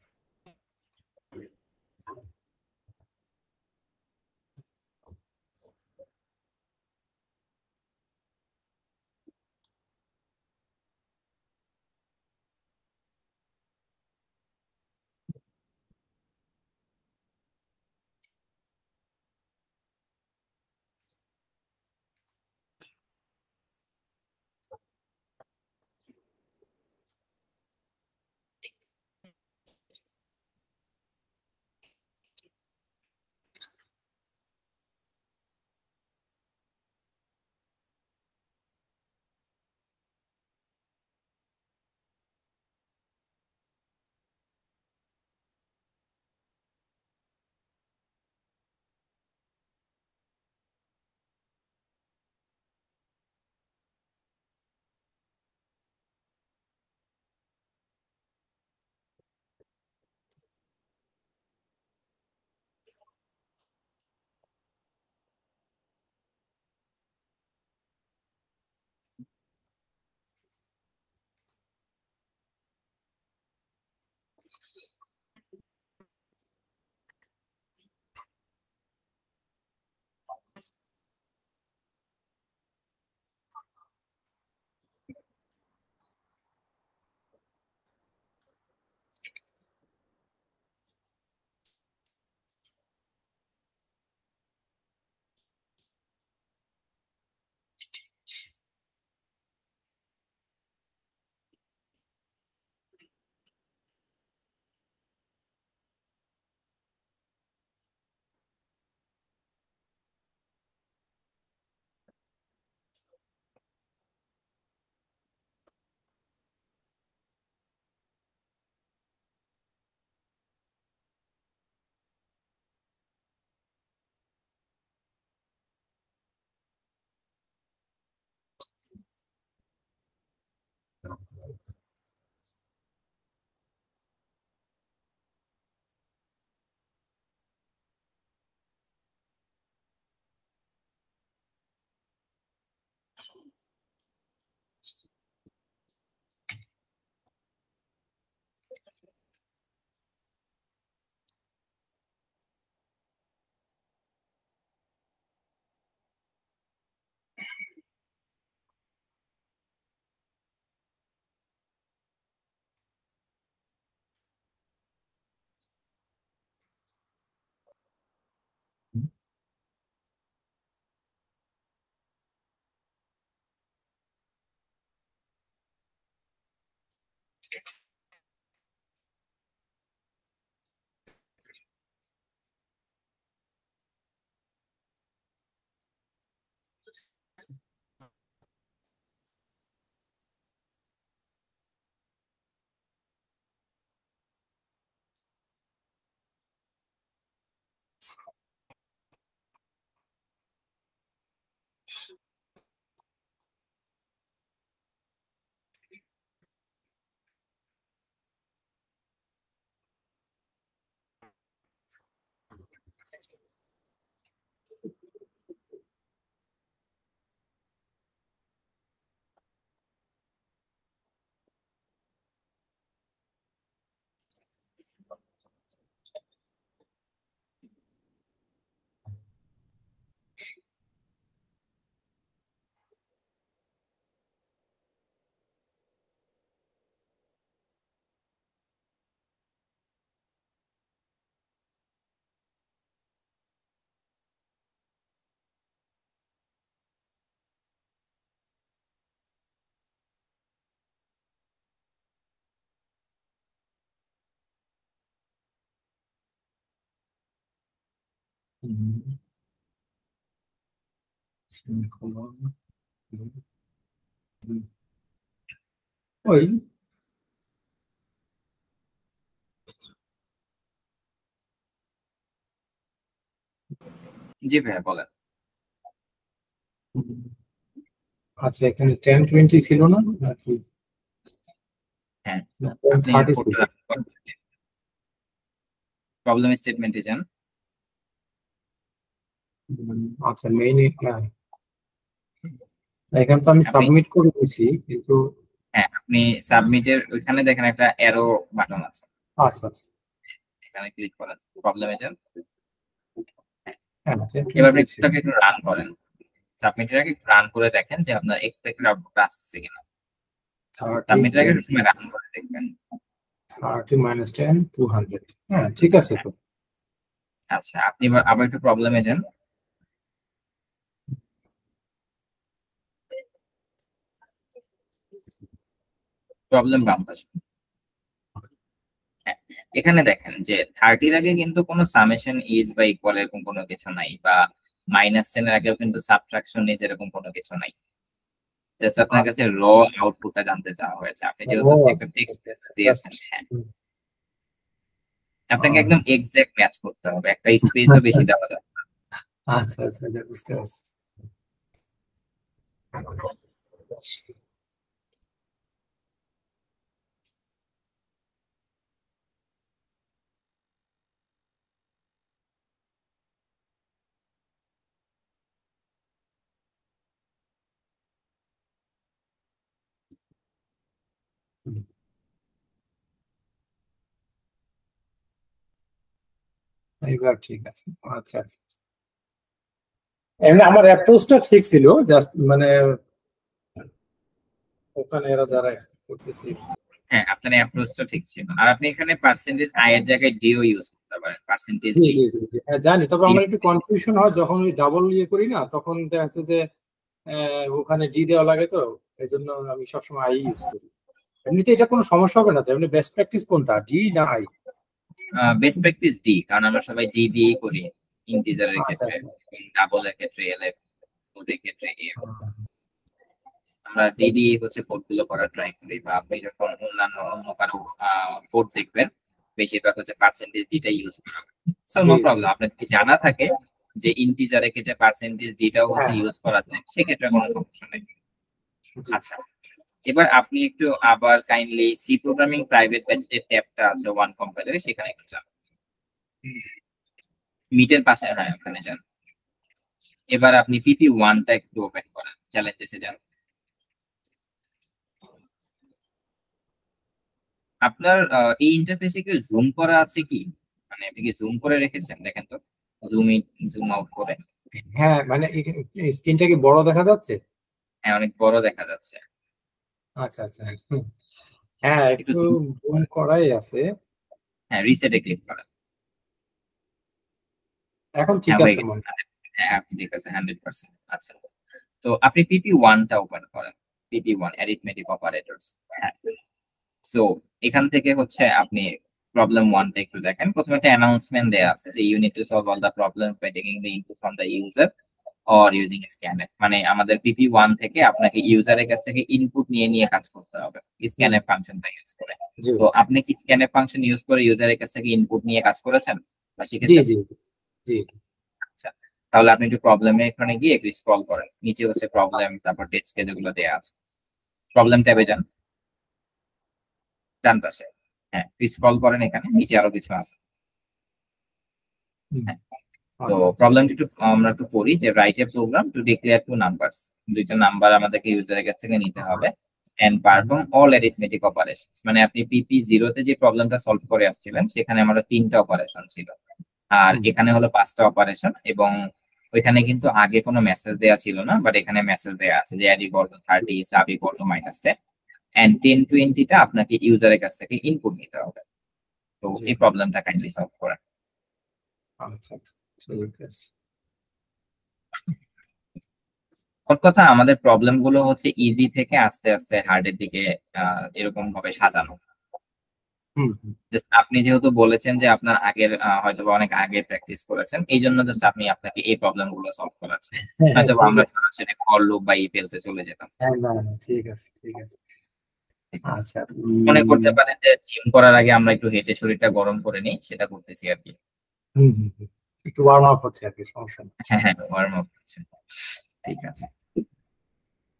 Semicolon, ওই জি ভাইয়া বলেন। আচ্ছা, এখানে 10-20 ছিল না নাকি? হ্যাঁ, না, আপনি 10-30 ছিল। প্রবলেম স্টেটমেন্টে যান। আচ্ছা, মেইন এখানে তো আমি আপনি সাবমিট করে দিয়েছি কিন্তু। হ্যাঁ, আপনি সাবমিটের ওইখানে দেখেন একটা অ্যারো বাটন আছে, আচ্ছা আচ্ছা, এখানে ক্লিক করেন, প্রবলেমে যান। হ্যাঁ, এবার আপনি 10-20 ছিল। কোডটাকে একটু রান করেন, সাবমিটের আগে রান করে দেখেন যে আপনার এক্সপেক্টেড আউটপুট আসছে কিনা। 30 সাবমিটের আগে সবসময় রান করে দেখবেন। 30 - 10 200। হ্যাঁ, ঠিক আছে হ্যাঁ, তো। আচ্ছা, আপনি এবার আবার একটু প্রবলেমে যান। প্রবলেম বাম পাশে। হ্যাঁ, এখানে দেখেন যে 30 আগে কিন্তু কোনো সামেশন ইজ বা ইকুয়াল এরকম কোনো কিছু নাই, বা -10 এর আগেও কিন্তু সাবট্রাকশন ইজ এরকম কোনো কিছু নাই। জাস্ট আপনার আচ্ছা, কাছে র আউটপুটটা জানতে চাওয়া হয়েছে। আপনি ও যেহেতু একটা আচ্ছা টেক্সট জাস্ট। দিয়েছেন, হ্যাঁ, আপনাকে একদম এক্সাক্ট ম্যাচ করতে হবে, একটা স্পেসও বেশি দেওয়া যাবে না। আচ্ছা আচ্ছা, এটা বুঝতে পারছি। এবার ঠিক আছে। আচ্ছা আচ্ছা, এমনি আমার অ্যাপ্রোচটা ঠিক ছিল, জাস্ট মানে ওখানে এরা যারা এক্সপেক্ট করতেছে। হ্যাঁ, আপনার অ্যাপ্রোচটা ঠিক ছিল। আর আপনি এখানে পার্সেন্টেজ আই এর জায়গায় ডিও ইউজ করতে পারেন, পার্সেন্টেজ জি ডি। জি জি জি, হ্যাঁ জানি, তবে আমার একটু কনফিউশন হয় যখন ওই ডাবল ইয়ে করি না, তখন দেখা যাচ্ছে যে ওখানে ডি দেওয়া লাগে, তো এই জন্য আমি সবসময় আই ইউজ করি। এমনিতে এটা কোনো সমস্যা হবে না তো? এমনি বেস্ট প্র্যাকটিস কোনটা, ডি না আই? বেস্ট প্র্যাকটিস ডি, কারণ আমরা সবাই ডি দিয়েই করি ইন্টিজারের আচ্ছা ক্ষেত্রে, আচ্ছা, ডাবলের ক্ষেত্রে এলএফ, এর ক্ষেত্রে এফ। আমরা ডি দিয়ে হচ্ছে কোডগুলো করার ট্রাই করি, বা আপনি যখন অন্যান্য অন্য কারো কোড দেখবেন বেশিরভাগ হচ্ছে পার্সেন্টেজ ডিটা ইউজ করা হয়। সো জি নো জি, প্রবলেম, আপনার যদি জানা থাকে যে ইন্টিজারের ক্ষেত্রে পার্সেন্টেজ ডিটাও হচ্ছে হ্যাঁ ইউজ করা যায়, সেক্ষেত্রে কোনো সমস্যা নেই। জি। আচ্ছা, এবার আপনি একটু আবার kindly C programming private batch যে ট্যাবটা আছে ওয়ান কম্পাইলারে, সেখানে একটু যান, মিটের পাশে, হ্যাঁ ওখানে যান। এবার আপনি পিপি ওয়ানটা একটু ওপেন করেন, চ্যালেঞ্জেসে যান। আপনার এই ইন্টারফেসে কি জুম করা আছে কি? মানে আপনি কি জুম করে রেখেছেন? দেখেন তো, জুম ইন জুম আউট করে। হ্যাঁ, মানে স্ক্রিনটা কি বড় দেখা যাচ্ছে? হ্যাঁ, অনেক বড় দেখা যাচ্ছে। আচ্ছা আচ্ছা, হ্যাঁ একটু একটু জুম, জুম করাই আছে। হ্যাঁ রিসেটে ক্লিক করেন। এখন ঠিক হ্যাঁ, হয়ে আছে গেছে। মনে হয়। হ্যাঁ, আপনি ঠিক আছে 100%। আচ্ছা, তো আপনি পিপি ওয়ানটা ওপেন করেন, পিপি ওয়ান অ্যারিথমেটিক অপারেটরস। হ্যাঁ, সো এখান থেকে হচ্ছে আপনি প্রবলেম ওয়ানটা একটু দেখেন। প্রথমে একটা অ্যানাউন্সমেন্ট দেয়া আছে যে you need to solve all the problems by taking the input from the user or using scanf. মানে আমাদের পিপি ওয়ান থেকে আপনাকে ইউজারের কাছ থেকে ইনপুট নিয়ে নিয়ে কাজ করতে হবে হুম, স্ক্যানএফ ফাংশনটা ইউজ করে। জি তো আপনি কি স্ক্যানএফ ফাংশন ইউজ করে ইউজারের কাছ থেকে ইনপুট নিয়ে কাজ করেছেন বা জি শিখেছেন? জি জি জি। আচ্ছা, তাহলে আপনি একটু প্রবলেমে এখানে গিয়ে একটু স্ক্রল করেন, নিচে হচ্ছে প্রবলেম, তারপর টেস্ট কেস যেগুলো দেওয়া আছে। প্রবলেম ট্যাবে যান, ডান পাশে। হ্যাঁ, স্ক্রল করেন, এখানে নিচে আরো কিছু আছে। হুম, হ্যাঁ, তো আচ্ছা আচ্ছা, প্রবলেমটা একটু আমরা একটু পড়ি যে write a program to declare two numbers. দুইটা নাম্বার আমাদেরকে ইউজারের কাছ থেকে নিতে হবে and perform all arithmetic operations. মানে আপনি পিপি জিরোতে যে প্রবলেমটা সলভ করে আসছিলেন সেখানে আমাদের 3টা অপারেশন ছিল, আর হুম, এখানে হলো 5টা অপারেশন। এবং ওইখানে কিন্তু আগে কোনো মেসেজ দেয়া ছিল না, বাট এখানে মেসেজ দেয়া আছে যে add equal to 30, sub equal to -10 and 10-20টা আপনাকে ইউজারের কাছ থেকে ইনপুট নিতে হবে। তো জি, এই প্রবলেমটা কাইন্ডলি সলভ করেন। আচ্ছা আচ্ছা, ঠিক আছে। মোট কথা আমাদের প্রবলেম গুলো হচ্ছে ইজি থেকে আস্তে আস্তে হার্ডের দিকে এরকম ভাবে সাজানো। হুম হুম। জাস্ট আপনি যেহেতু বলেছেন যে আপনার আগের হয়তো বা অনেক আগে প্র্যাকটিস করেছেন, এই জন্য জাস্ট আপনাকে এই প্রবলেম গুলো সলভ করাচ্ছেন। হ্যাঁ হ্যাঁ হয়তো বা ঠিক আমরা আছে। সরাসরি ফর লুপ বা ইফ এলস এ চলে যেতাম। হ্যাঁ না না, ঠিক আছে ঠিক আছে। ঠিক আছে। আচ্ছা মনে করতে পারেন যে জিম করার আগে আমরা একটু হেঁটে শরীরটা গরম করে নিই, সেটা করতেছি আর কি। হুম হুম হুম। একটু ওয়ার্ম আপ হচ্ছে আর কি, সমস্যা নেই। হ্যাঁ হ্যাঁ, ওয়ার্ম আপ হচ্ছে। ঠিক আছে।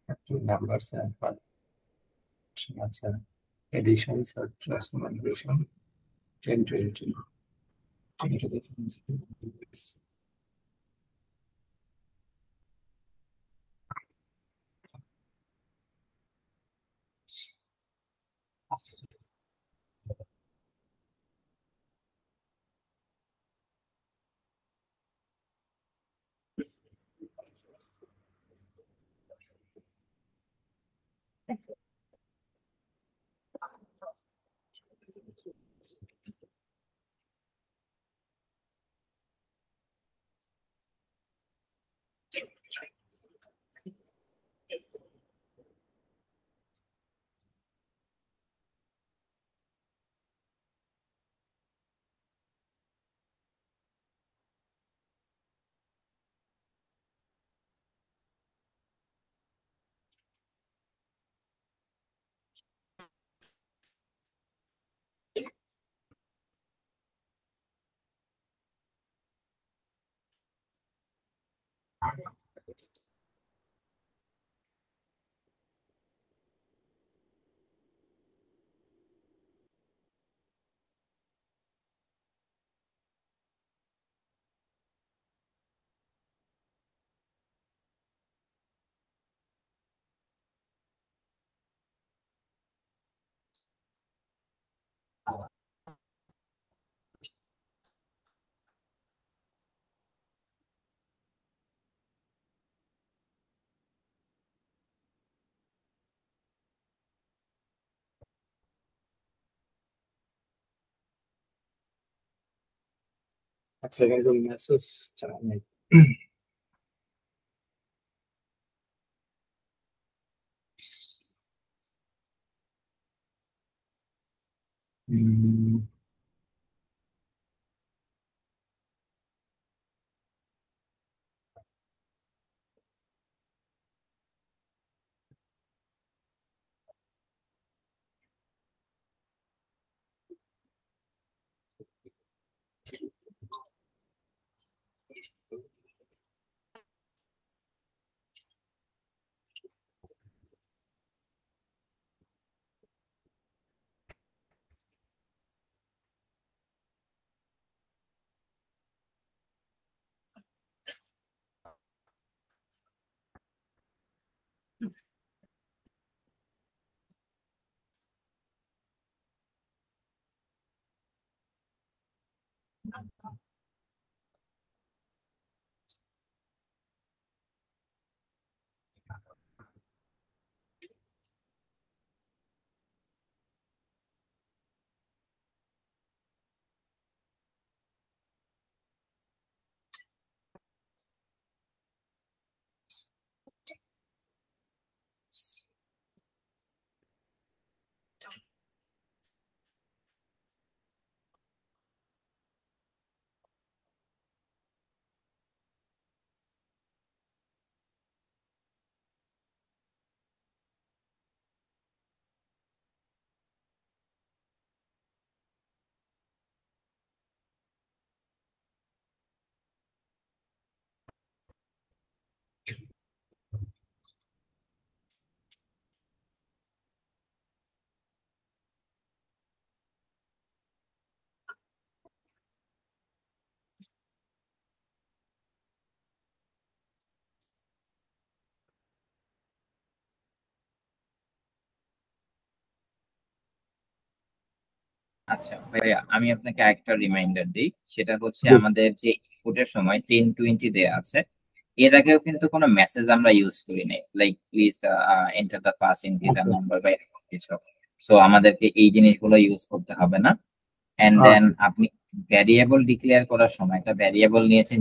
একটু নাম্বারস এন্ড ফাংশন, আচ্ছা এডিশন সাবট্রাকশন 10 20 আচ্ছা এখানে তো মেসেজ নেই। হুম, আচ্ছা ভাইয়া, আমি আপনাকে একটা রিমাইন্ডার দিই। সেটা হচ্ছে জি। আমাদের যে ইনপুটের সময় 10-20 দেয়া আছে, এর আগেও কিন্তু কোনো মেসেজ আমরা ইউজ করি নাই, like please enter the first integer আচ্ছা নাম্বার বা এরকম কিছু। সো আমাদেরকে এই জিনিসগুলো ইউজ করতে হবে না। এন্ড দেন আচ্ছা আপনি ভ্যারিয়েবল ডিক্লেয়ার করার সময় একটা ভ্যারিয়েবল নিয়েছেন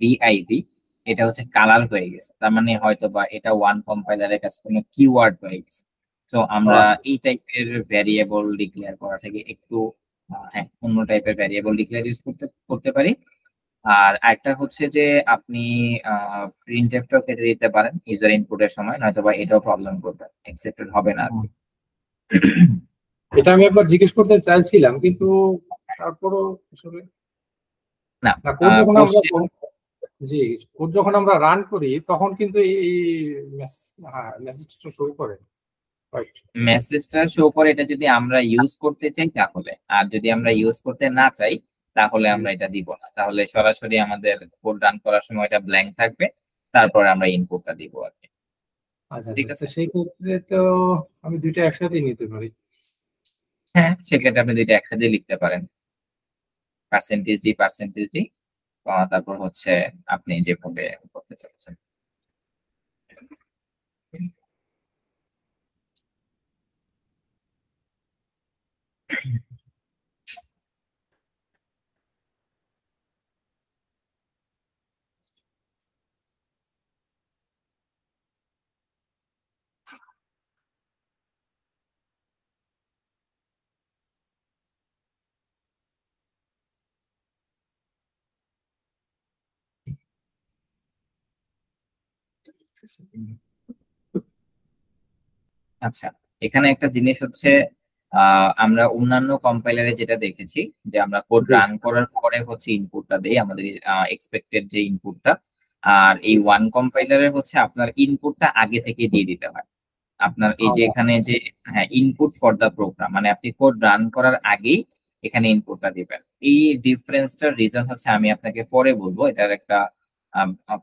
ডিআইভি, এটা হচ্ছে কালার হয়ে গেছে, তার মানে হয়তো বা এটা ওয়ান কম্পাইলারের কাছে কোনো কিওয়ার্ড হয়ে গেছে। তো আমরা এই টাইপের ভ্যারিয়েবল ডিক্লেয়ার করা থেকে একটু হ্যাঁ অন্য টাইপের ভ্যারিয়েবল ডিক্লেয়ার ইউজ করতে পারি। আর একটা হচ্ছে যে আপনি প্রিন্টএফটাও কেটে দিতে পারেন ইউজার ইনপুটের সময়, নয়তো বা এটাও প্রবলেম করবে, অ্যাকসেপ্টেড হবে না। এটা আমি একবার জিজ্ঞেস করতে চাইছিলাম, কিন্তু তারপরও আসলে না কোড যখন আমরা জি কোড যখন আমরা রান করি তখন কিন্তু এই মেসেজটা শো করে, মেসেজটা শো করে। এটা যদি আমরা ইউজ করতে চাই তাহলে, আর যদি আমরা ইউজ করতে না চাই তাহলে আমরা এটা দিব না। তাহলে সরাসরি আমাদের কোড রান করার সময় এটা ব্ল্যাঙ্ক থাকবে, তারপরে আমরা ইনপুটটা দিব আর কি। আচ্ছা ঠিক আচ্ছা, আছে, সেই ক্ষেত্রে তো আমি দুইটা একসাথেই নিতে পারি। হ্যাঁ সেক্ষেত্রে আপনি দুইটা একসাথে লিখতে পারেন, %d তারপর হচ্ছে আপনি যেভাবে করতে চাচ্ছেন। আচ্ছা, এখানে একটা জিনিস হচ্ছে আমরা অন্যান্য কম্পাইলারে যেটা দেখেছি যে আমরা কোড রান করার পরে হচ্ছে ইনপুটটা দেই, আমাদের এক্সপেক্টেড যে ইনপুটটা। আর এই ওয়ান কম্পাইলারে হচ্ছে আপনার ইনপুটটা আগে থেকে দিয়ে দিতে হয়। আপনার এই যে এখানে যে হ্যাঁ ইনপুট ফর দা প্রোগ্রাম, মানে আপনি কোড রান করার আগেই এখানে ইনপুটটা দিবেন। এই ডিফারেন্সটার রিজন হচ্ছে আমি আপনাকে পরে বলবো। এটার একটা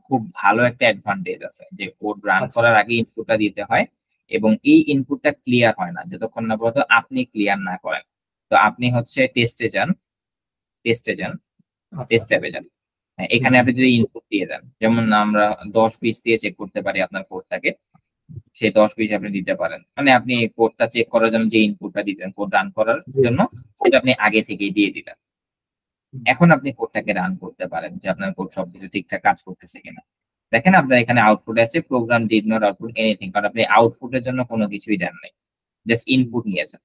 খুব ভালো একটা অ্যাডভান্টেজ আছে যে কোড রান করার আগে ইনপুটটা দিতে হয়, এবং এই ইনপুটটা ক্লিয়ার হয় না যতক্ষণ না পর্যন্ত আপনি ক্লিয়ার না করেন। তো আপনি হচ্ছে টেস্টে যান, টেস্ট ট্যাবে যান। হ্যাঁ, এখানে আপনি যদি ইনপুট দিয়ে দেন, যেমন আমরা 10-20 দিয়ে চেক করতে পারি আপনার কোডটাকে, সেই 10-20 আপনি দিতে পারেন। মানে আপনি কোডটা চেক করার জন্য যে ইনপুটটা দিতেন কোড রান করার জন্য, সেটা আপনি আগে থেকেই দিয়ে দিলেন। এখন আপনি কোডটাকে রান করতে পারেন যে আপনার কোড সবকিছু ঠিকঠাক কাজ করতেছে কিনা। দেখেন আপনার এখানে আউটপুট আছে program did not output anything, কারণ আপনি আউটপুটের জন্য কোনো কিছুই দেন নাই, জাস্ট ইনপুট নিয়েছেন।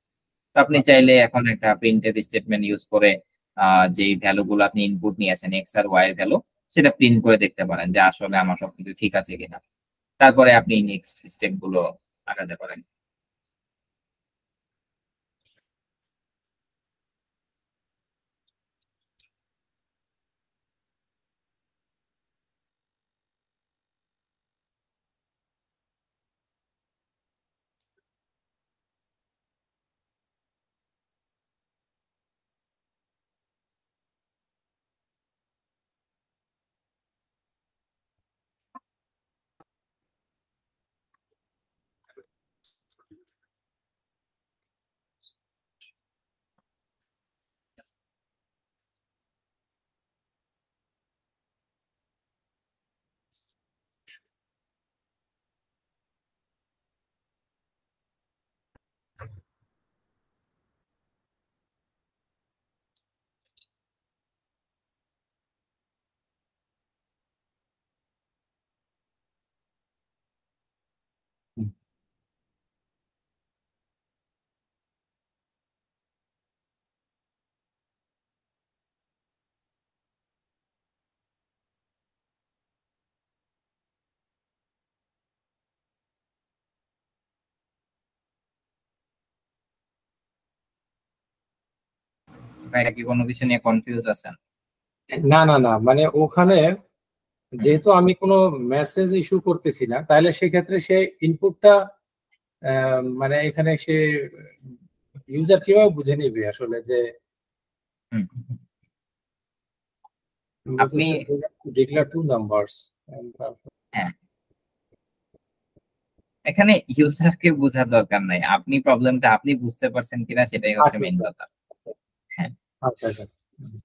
তো আপনি চাইলে এখন একটা প্রিন্টএফ স্টেটমেন্ট ইউজ করে যে ভ্যালু গুলো আপনি ইনপুট নিয়েছেন এক্স আর ওয়াই এর ভ্যালু, সেটা প্রিন্ট করে দেখতে পারেন যে আসলে আমার সবকিছু ঠিক আছে কিনা। তারপরে আপনি নেক্সট স্টেপ গুলো আগাতে পারেন। ভাইয়া কি কোনো কিছু নিয়ে কনফিউজ আছেন? না না না, মানে ওখানে যেহেতু আমি কোনো মেসেজ ইস্যু করতেছি না, তাহলে সেক্ষেত্রে সে ইনপুটটা মানে এখানে সে ইউজার কিভাবে বুঝে নিবে আসলে যে আপনি ডিক্লেয়ার টু নাম্বারস। হ্যাঁ, এখানে ইউজারকে বোঝার দরকার নাই, আপনি প্রবলেমটা আপনি বুঝতে পারছেন কিনা সেটাই হচ্ছে আচ্ছা মেইন কথা। হ্যাঁ আচ্ছা আচ্ছা,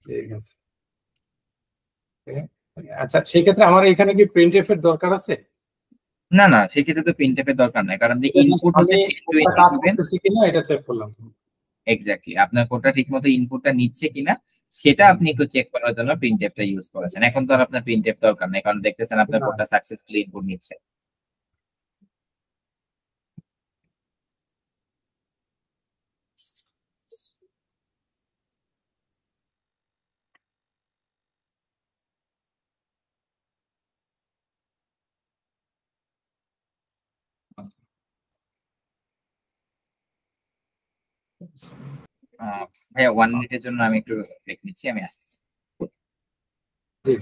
ঠিক আছে। আচ্ছা, সেক্ষেত্রে আমার এখানে কি প্রিন্টএফ এর দরকার আছে? না না, সেক্ষেত্রে তো প্রিন্টএফ এর দরকার নাই, কারণ ইনপুট আমি হচ্ছে কোডটা কাজ করতেছি কিনা এটা চেক করলাম। এক্স্যাক্টলি আপনার কোডটা ঠিকমতো ইনপুটটা নিচ্ছে কিনা সেটা আপনি একটু চেক করার জন্য প্রিন্টএফটা ইউজ করেছেন। এখন তো আর আপনার প্রিন্টএফ দরকার নেই, কারণ দেখতেছেন আপনার না, কোডটা সাকসেসফুলি ইনপুট নিচ্ছে। ভাইয়া 1 মিনিটের জন্য আমি একটু ব্রেক নিচ্ছি, আমি আসতেছি। জি।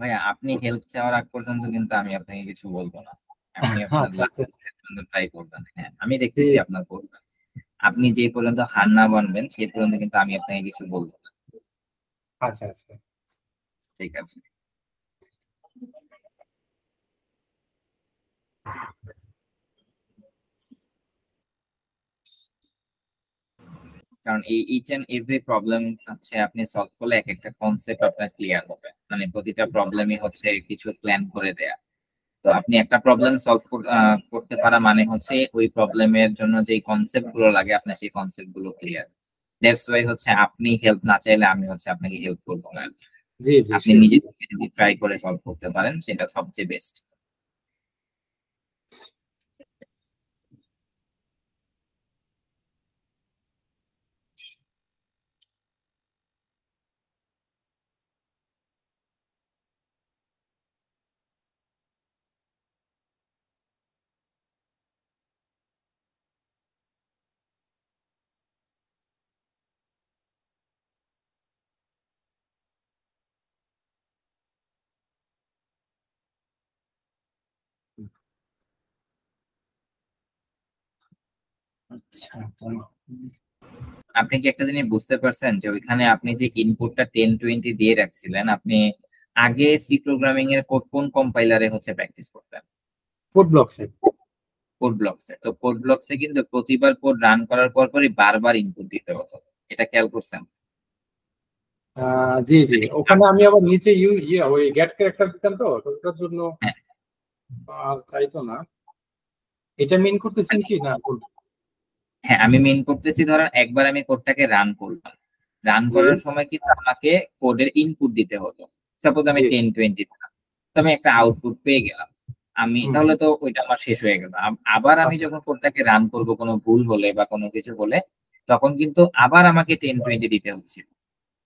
ভাইয়া আপনি হেল্প চাওয়ার আগ পর্যন্ত কিন্তু আমি আপনাকে কিছু বলবো না। আপনি আপনার আচ্ছা আচ্ছা, লাস্ট পর্যন্ত ট্রাই করবেন। হ্যাঁ, আমি দেখতেছি ঠিক। আপনার করবেন। আপনি যে পর্যন্ত হার না মানবেন সেই পর্যন্ত কিন্তু আমি আপনাকে কিছু বলবো না। আচ্ছা আচ্ছা। ঠিক আছে? কারণ এই ইচ এন্ড এভরি প্রবলেম হচ্ছে আপনি সলভ করলে এক একটা কনসেপ্ট আপনার ক্লিয়ার হবে। মানে প্রতিটা প্রবলেমই হচ্ছে কিছু প্ল্যান করে দেয়া। তো আপনি একটা প্রবলেম সলভ করতে পারা মানে হচ্ছে ওই প্রবলেমের জন্য যে কনসেপ্ট গুলো লাগে আপনার সেই কনসেপ্ট গুলো ক্লিয়ার। দ্যাটস ওয়াই হচ্ছে আপনি হেল্প না চাইলে আমি হচ্ছে আপনাকে হেল্প করবো না আর কি। জি জি, আপনি শিওর। নিজে থেকে যদি ট্রাই করে সলভ করতে পারেন সেটা সবচেয়ে বেস্ট। আচ্ছা তো আপনি কি একটা জিনিস বুঝতে পারছেন যে ওইখানে আপনি যে ইনপুটটা 1020 দিয়ে রাখছিলেন, আপনি আগে সি প্রোগ্রামিং এর কোড কোন কম্পাইলারে হচ্ছে প্র্যাকটিস করতেন? কোড ব্লকসে। কোড ব্লকসে। তো কোড ব্লকসে কিন্তু প্রতিবার কোড রান করার পর পরই বারবার ইনপুট দিতে হতো। এটা খেয়াল করছেন? জি জি, মানে ওখানে আমি আবার নিচে ওই গেট ক্যারেক্টার দিতাম, তো তো ওটার জন্য হ্যাঁ, আর চাইতো না। এটা মিন করতেছেন মানে কি না? হ্যাঁ, আমি মেন করতেছি, ধরেন একবার আমি কোডটাকে রান করলাম। রান জি করার সময় কিন্তু আমাকে কোডের ইনপুট দিতে হতো। সাপোজ আমি জি। 1020 দিলাম, তো আমি একটা হুম আউটপুট পেয়ে গেলাম। আমি হুম তাহলে তো ওইটা আমার শেষ হয়ে গেল। আবার আমি আচ্ছা যখন কোডটাকে রান করব কোনো ভুল হলে বা কোনো কিছু হলে, তখন কিন্তু আবার আমাকে 1020 দিতে হচ্ছে।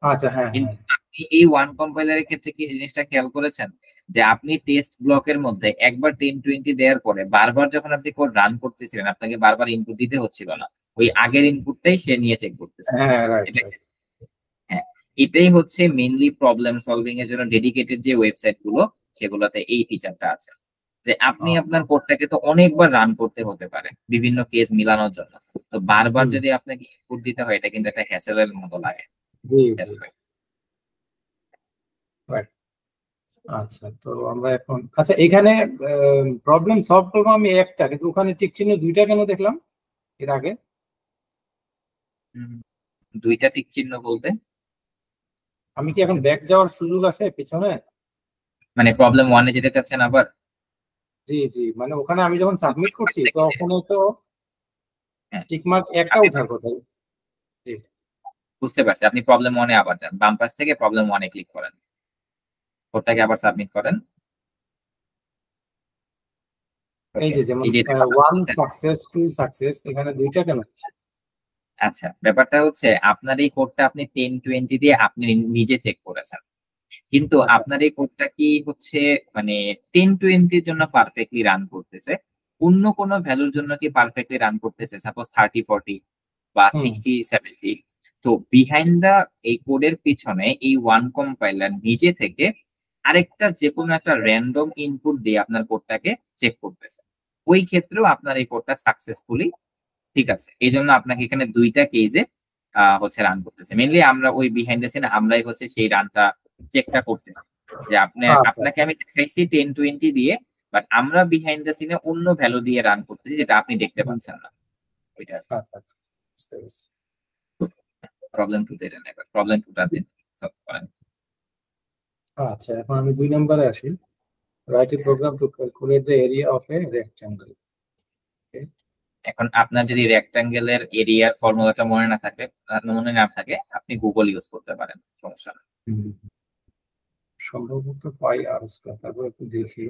আচ্ছা, হ্যাঁ হ্যাঁ। কিন্তু আপনি এই ওয়ান কম্পাইলারের ক্ষেত্রে কি জিনিসটা খেয়াল করেছেন যে আপনি টেস্ট ব্লকের মধ্যে একবার 1020 দেওয়ার পরে বারবার যখন আপনি কোড রান করতেছিলেন আপনাকে বারবার ইনপুট দিতে হচ্ছিল না। ওই আগের ইনপুটটাই সে নিয়ে চেক করতেছে। হ্যাঁ রাইট এটা রাইট। হ্যাঁ, এটাই হচ্ছে মেইনলি প্রবলেম সলভিং এর জন্য ডেডিকেটেড যে ওয়েবসাইট গুলো সেগুলোতে এই ফিচারটা আছে। যে আপনি আপনার কোডটাকে তো অনেকবার রান করতে হতে পারে বিভিন্ন কেস মিলানোর জন্য। তো বারবার হুম। যদি আপনাকে ইনপুট দিতে হয় এটা কিন্তু একটা হ্যাসেলের মতো লাগে। জি জি। That's why। রাইট। আচ্ছা তো আমরা এখন, আচ্ছা এখানে প্রবলেম সলভ করবো আমি একটা, কিন্তু ওখানে টিক চিহ্ন দুইটা কেন দেখলাম এর আগে? হুম, দুইটা টিক চিহ্ন বলতে আমি কি এখন ব্যাক যাওয়ার সুযোগ আছে পিছনে? মানে প্রবলেম ওয়ানে যেতে চাচ্ছেন আবার? জি জি, মানে ওখানে আমি যখন সাবমিট করছি তো ওখানে তো হ্যাঁ, টিকমার্ক একটা আপনি উঠার কথা। জি। বুঝতে পারছি, আপনি প্রবলেম ওয়ানে আবার যান, বাম পাশ থেকে প্রবলেম ওয়ানে ক্লিক করেন, কোডটাকে আবার সাবমিট করেন। এই ওকে, যে যেমন এই যে এটা কথা ওয়ান বলছেন। সাকসেস টু সাকসেস, এখানে দুইটা কেন হচ্ছে? আচ্ছা, ব্যাপারটা হচ্ছে আপনার এই কোডটা আপনি 1020 দিয়ে আপনি নিজে চেক করেছেন, কিন্তু আচ্ছা। আপনার এই কোডটা কি হচ্ছে মানে 1020 জন্য পারফেক্টলি রান করতেছে, অন্য কোনো ভ্যালুর জন্য কি পারফেক্টলি রান করতেছে, সাপোজ 30-40 বা হুম 60-70? তো বিহাইন্ড দা এই কোডের পিছনে এই ওয়ান কম্পাইলার নিজে থেকে আরেকটা যে কোনো একটা র্যান্ডম ইনপুট দিয়ে আপনার কোডটাকে চেক করতেছে। ওই ক্ষেত্রেও আপনার এই কোডটা সাকসেসফুলি ঠিক আছে। এই জন্য আপনাকে এখানে দুইটা কেজে হচ্ছে রান করতেছে। মেইনলি আমরা ওই বিহাইন্ড দ্য সিন আমরাই হচ্ছে সেই রানটা চেকটা করতেছি। যে আচ্ছা আপনাকে আমি দেখাইছি 1020 দিয়ে, বাট আমরা বিহাইন্ড দ্য সিনে অন্য ভ্যালু দিয়ে রান করতেছি যেটা আপনি দেখতে হুম, পাচ্ছেন না। ওইটা আচ্ছা আচ্ছা, বুঝতে পেরেছি। প্রবলেম টুতে যান, এবার প্রবলেম টুটা সলভ করেন। আচ্ছা এখন আমি 2 নম্বরে আসি। Write a program to calculate the area of a rectangle. এখন আপনার যদি রেক্টাঙ্গেলের এরিয়ার ফর্মুলাটা মনে না থাকে আপনি গুগল ইউজ করতে পারেন, সমস্যা নেই। সম্ভবত পাই আর স্কয়ার, তারপর একটু দেখি।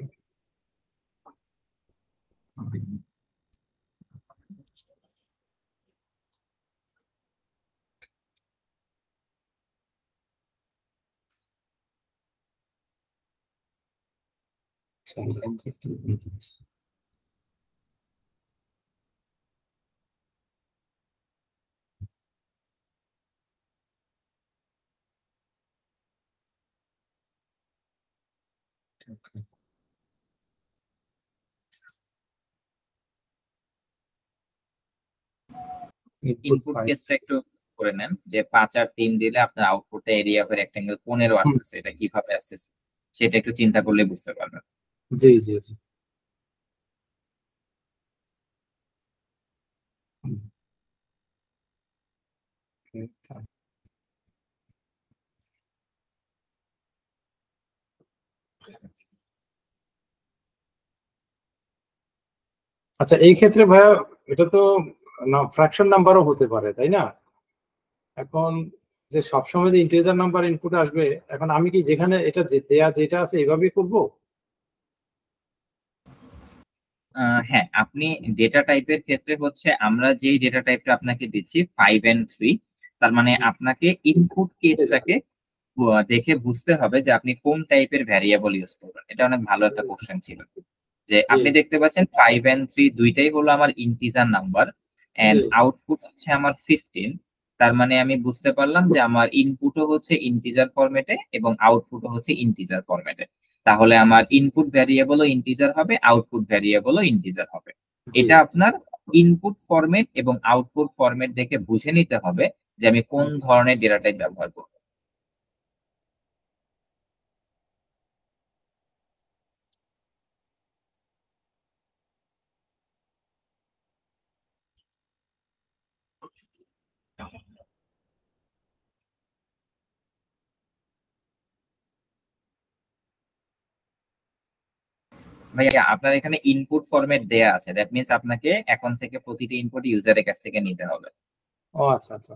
ইনপুট কেসটা একটু করে নেন যে 5 আর 3 দিলে আপনার আউটপুটে এরিয়া অফ রেক্টেঙ্গেল 15 আসতেছে, এটা কিভাবে আসতেছে সেটা একটু চিন্তা করলে বুঝতে পারবেন। জি জি জি। আচ্ছা, এই ক্ষেত্রে ভাইয়া এটা তো ফ্র্যাকশন নাম্বারও হতে পারে, তাই না? এখন যে সবসময় যে ইন্টিজার নাম্বার ইনপুট আসবে, এখন আমি কি যেখানে এটা দেয়া যেটা আছে এইভাবেই করব? হ্যাঁ, আপনি ডেটা টাইপের ক্ষেত্রে হচ্ছে আমরা যেই ডেটা টাইপটা আপনাকে দিচ্ছি 5 and 3, তার মানে আপনাকে ইনপুট কেসটাকে দেখে বুঝতে হবে যে আপনি কোন টাইপের ভ্যারিয়েবল ইউজ করবেন। এটা অনেক ভালো একটা কোশ্চেন ছিল। যে জি আপনি দেখতে পাচ্ছেন 5 and 3 দুইটাই হলো আমার ইন্টিজার নাম্বার, জি এন্ড আউটপুট হচ্ছে আমার 15। তার মানে আমি বুঝতে পারলাম যে আমার ইনপুটও হচ্ছে ইন্টিজার ফরম্যাটে এবং আউটপুটও হচ্ছে ইন্টিজার ফরম্যাটে। তাহলে আমার ইনপুট ভ্যারিয়েবলও ইন্টিজার হবে, আউটপুট ভ্যারিয়েবলও ইন্টিজার হবে। জি এটা আপনার ইনপুট ফরম্যাট এবং আউটপুট ফরম্যাট দেখে বুঝে নিতে হবে যে আমি কোন ধরনের ডেটা টাইপ ব্যবহার করব। ভাইয়া আপনার এখানে ইনপুট ফরম্যাট দেয়া আছে, দ্যাট মিন্স আপনাকে এখন থেকে প্রতিটি ইনপুট ইউজারের কাছ থেকে নিতে হবে। ও আচ্ছা আচ্ছা।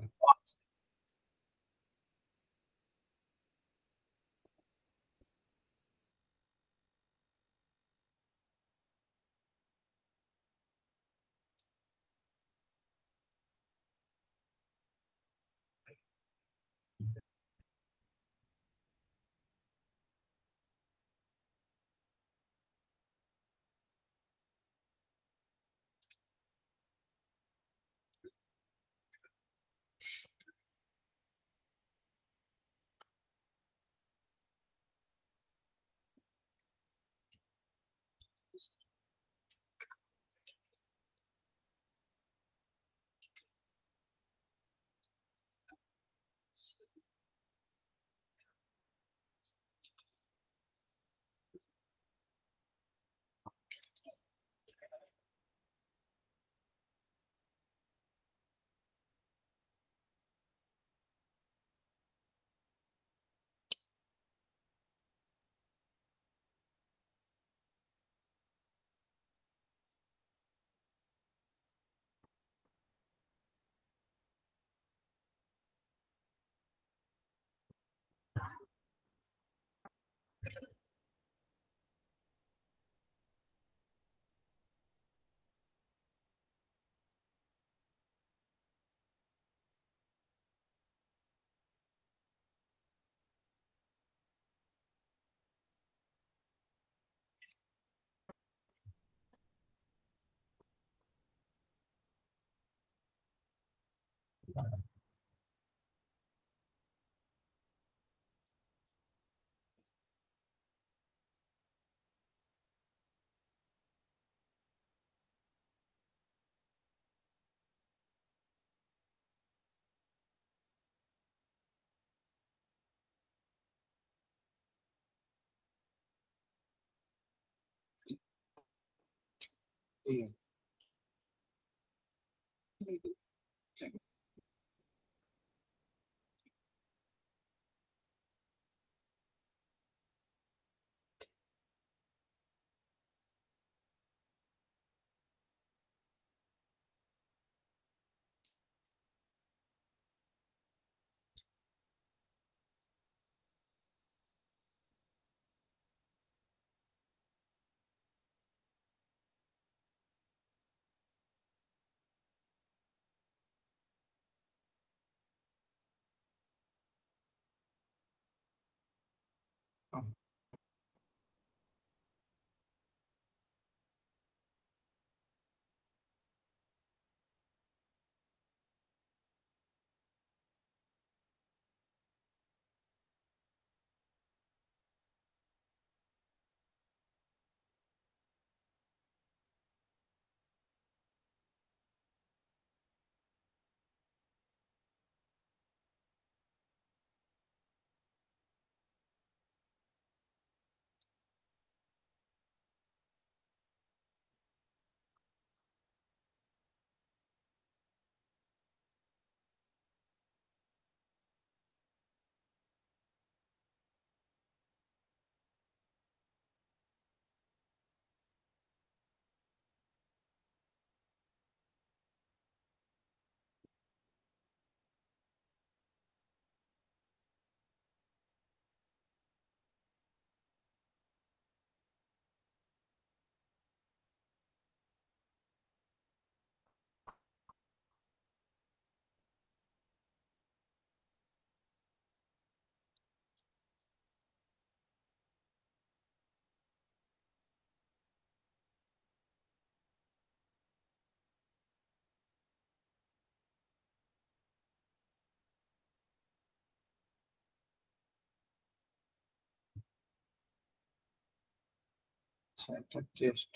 আচ্ছা, একটা test.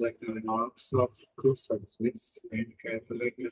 Like the marks of group services and calculate the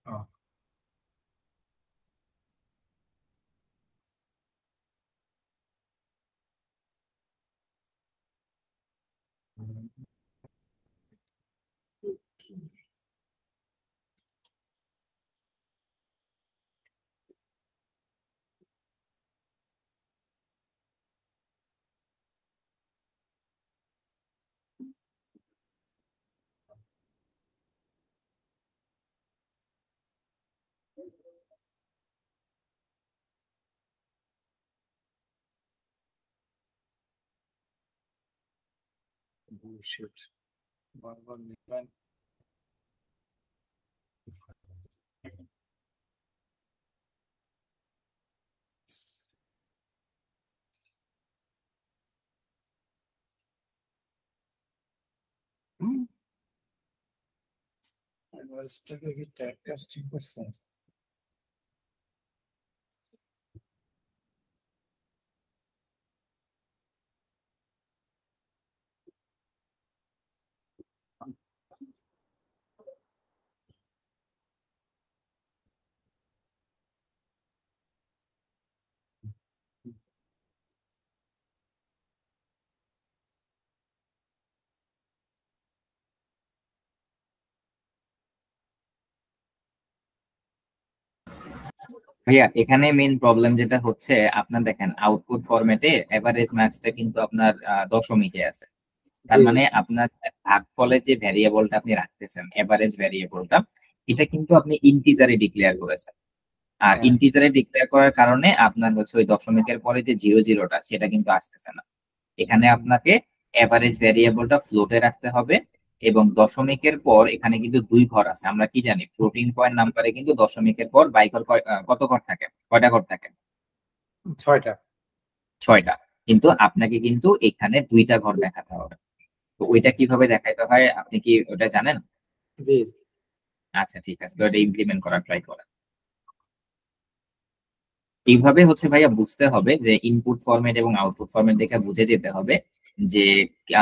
Oh. Bullshit. বারবার নিবেন। হুম, এভারেজটাকে কি ট্যাগ কাস্টিং করছে? ভাইয়া এখানে মেইন প্রবলেম যেটা হচ্ছে, আপনার দেখেন আউটপুট ফরম্যাটে এভারেজ মার্কসটা কিন্তু আপনার দশমিকে আছে। তার জি মানে আপনার ভাগফলের যে ভ্যারিয়েবলটা আপনি রাখতেছেন, এভারেজ ভ্যারিয়েবলটা, এটা কিন্তু আপনি ইন্টিজারে ডিক্লেয়ার করেছেন। আর হ্যাঁ। ইন্টিজারে ডিক্লেয়ার করার কারণে আপনার হচ্ছে ওই দশমিকের পরে যে জিরো জিরোটা সেটা কিন্তু আসতেছে না। এখানে আপনাকে এভারেজ ভ্যারিয়েবলটা ফ্লোটে রাখতে হবে। এবং দশমিকের পর এখানে কিন্তু দুই ঘর আছে, আমরা কি জানি ফ্লোটিং পয়েন্ট নাম্বারে কিন্তু দশমিকের পর বাইঘর কত ঘর থাকে, কয়টা ঘর থাকে? 6টা। 6টা। কিন্তু আপনাকে কিন্তু এখানে দুইটা ঘর দেখাতে হবে। তো ওইটা কিভাবে দেখাইতে হয় আপনি কি ওটা জানেন? জি। আচ্ছা ঠিক আছে, তো এটা ইমপ্লিমেন্ট করার ট্রাই করেন। এইভাবে হচ্ছে ভাইয়া বুঝতে হবে যে ইনপুট ফরম্যাট এবং আউটপুট ফরম্যাট দেখে বুঝে যেতে হবে যে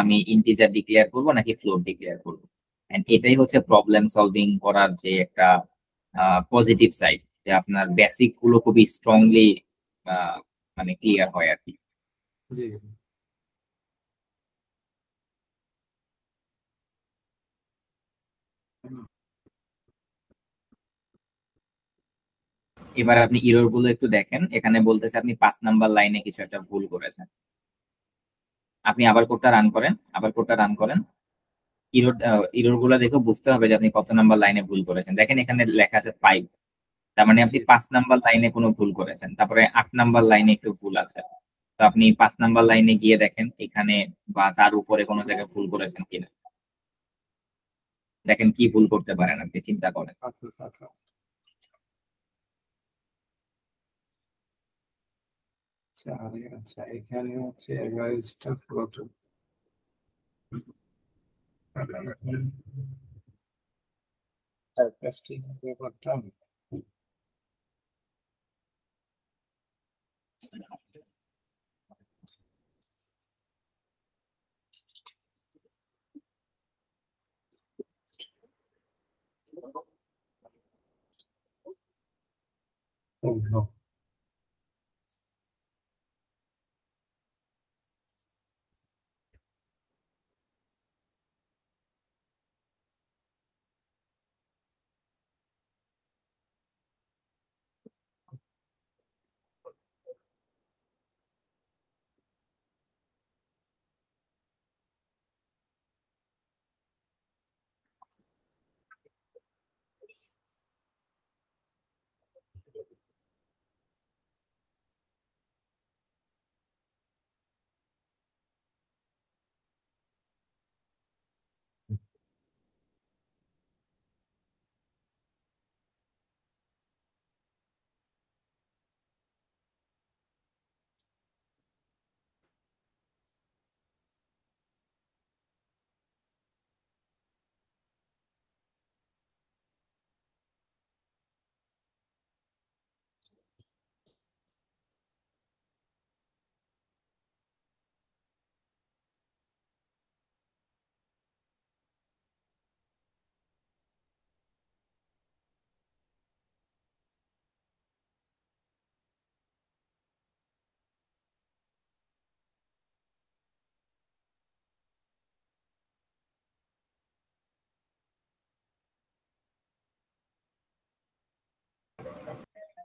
আমি ইন্টিজার ডিক্লেয়ার করব নাকি ফ্লোট ডিক্লেয়ার করব। এন্ড এটাই হচ্ছে প্রবলেম সলভিং করার যে একটা পজিটিভ সাইড, যে আপনার বেসিক গুলো খুবই স্ট্রংলি মানে ক্লিয়ার হয় আর কি। জি। এবার আপনি ইরর গুলো একটু দেখেন, এখানে বলতেছে আপনি 5 নাম্বার লাইনে কিছু একটা ভুল করেছেন। আপনি আবার কোডটা রান করেন, আবার কোডটা রান করেন। ইরর গুলো দেখে বুঝতে হবে যে আপনি কত নাম্বার লাইনে ভুল করেছেন। দেখেন এখানে লেখা আছে 5, তার মানে জি। আপনি 5 নাম্বার লাইনে কোনো ভুল করেছেন। তারপরে 8 নাম্বার লাইনে একটু ভুল আছে। তো আপনি 5 নাম্বার লাইনে গিয়ে দেখেন এখানে বা তার উপরে কোনো জায়গায় ভুল করেছেন কিনা। দেখেন কি ভুল করতে পারেন, আপনি চিন্তা করেন। আচ্ছা আচ্ছা। আচ্ছা, আরে আচ্ছা, এখানে হচ্ছে এভারেজটা ফ্লোট। টাইপকাস্টিং ব্যাপারটা। ও নো।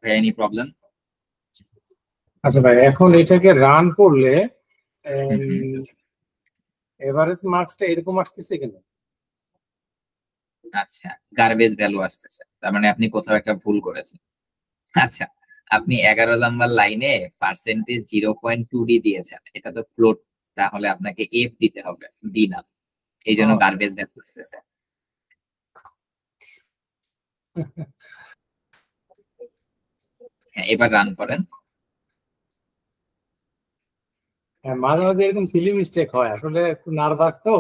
Any problem? আচ্ছা ভাই, এখন এটাকে রান করলে এভারেজ মার্কসটা এরকম আসতেছে কেন? আচ্ছা, গার্বেজ ভ্যালু আসতেছে, তার মানে আপনি কোথাও একটা ভুল করেছেন। আচ্ছা, আপনি 11 নাম্বার লাইনে পার্সেন্টেজ 0.2D দিয়েছেন, এটা তো ফ্লোট, তাহলে আপনাকে এফ দিতে হবে, ডি না। এই জন্য আচ্ছা। গার্বেজ ভ্যালু আসতেছে। হ্যাঁ, এবার রান করেন। হ্যাঁ, মাঝে মাঝে এরকম সিলি মিস্টেক হয়, আসলে একটু নার্ভাস তো।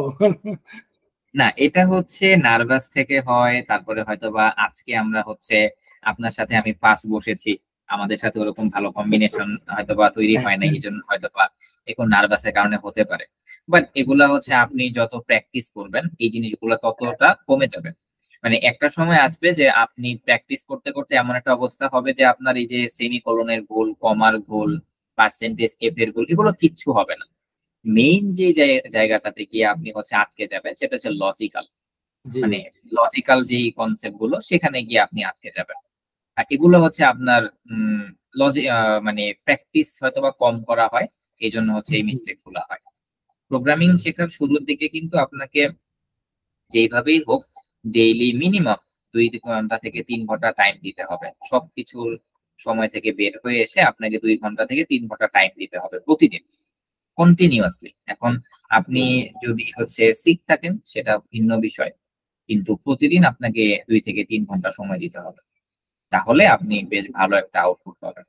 না, এটা হচ্ছে নার্ভাস থেকে হয়, তারপরে হয়তো বা আজকে আমরা হচ্ছে আপনার সাথে আমি ফার্স্ট বসেছি, আমাদের সাথে ওরকম ভালো কম্বিনেশন হয়তো বা তৈরি হয় না, এই জন্য হয়তো বা এখন নার্ভাসের কারণে হতে পারে। বাট এগুলা হচ্ছে আপনি যত প্র্যাকটিস করবেন এই জিনিসগুলো ততটা কমে যাবে। মানে একটা সময় আসবে যে আপনি প্র্যাকটিস করতে করতে এমন একটা অবস্থা হবে যে আপনার এই যে সেমিকোলনের ভুল, কমার ভুল, পার্সেন্টেজ এফ এর ভুল, এগুলো কিচ্ছু হবে না। মেইন যে জায়গাটাতে গিয়ে আপনি হচ্ছে আটকে যাবেন সেটা হচ্ছে লজিক্যাল, জি মানে লজিক্যাল যেই কনসেপ্ট গুলো সেখানে গিয়ে আপনি আটকে যাবেন। আর এগুলো হচ্ছে আপনার মানে প্র্যাকটিস হয়তো বা কম করা হয়, এই জন্য হচ্ছে এই জি। মিস্টেক গুলো হয়। প্রোগ্রামিং শেখার শুরুর দিকে কিন্তু আপনাকে যেভাবেই হোক ডেইলি মিনিমাম 2 ঘন্টা থেকে 3 ঘন্টা টাইম দিতে হবে, সবকিছুর সময় থেকে বের হয়ে এসে আপনাকে 2 ঘন্টা থেকে 3 ঘন্টা টাইম দিতে হবে প্রতিদিন, কন্টিনিউয়াসলি। এখন আপনি যদি হচ্ছে সিক থাকেন সেটা ভিন্ন বিষয়, কিন্তু প্রতিদিন আপনাকে 2 থেকে 3 ঘন্টা সময় দিতে হবে, তাহলে আপনি বেশ ভালো একটা আউটপুট পাবেন।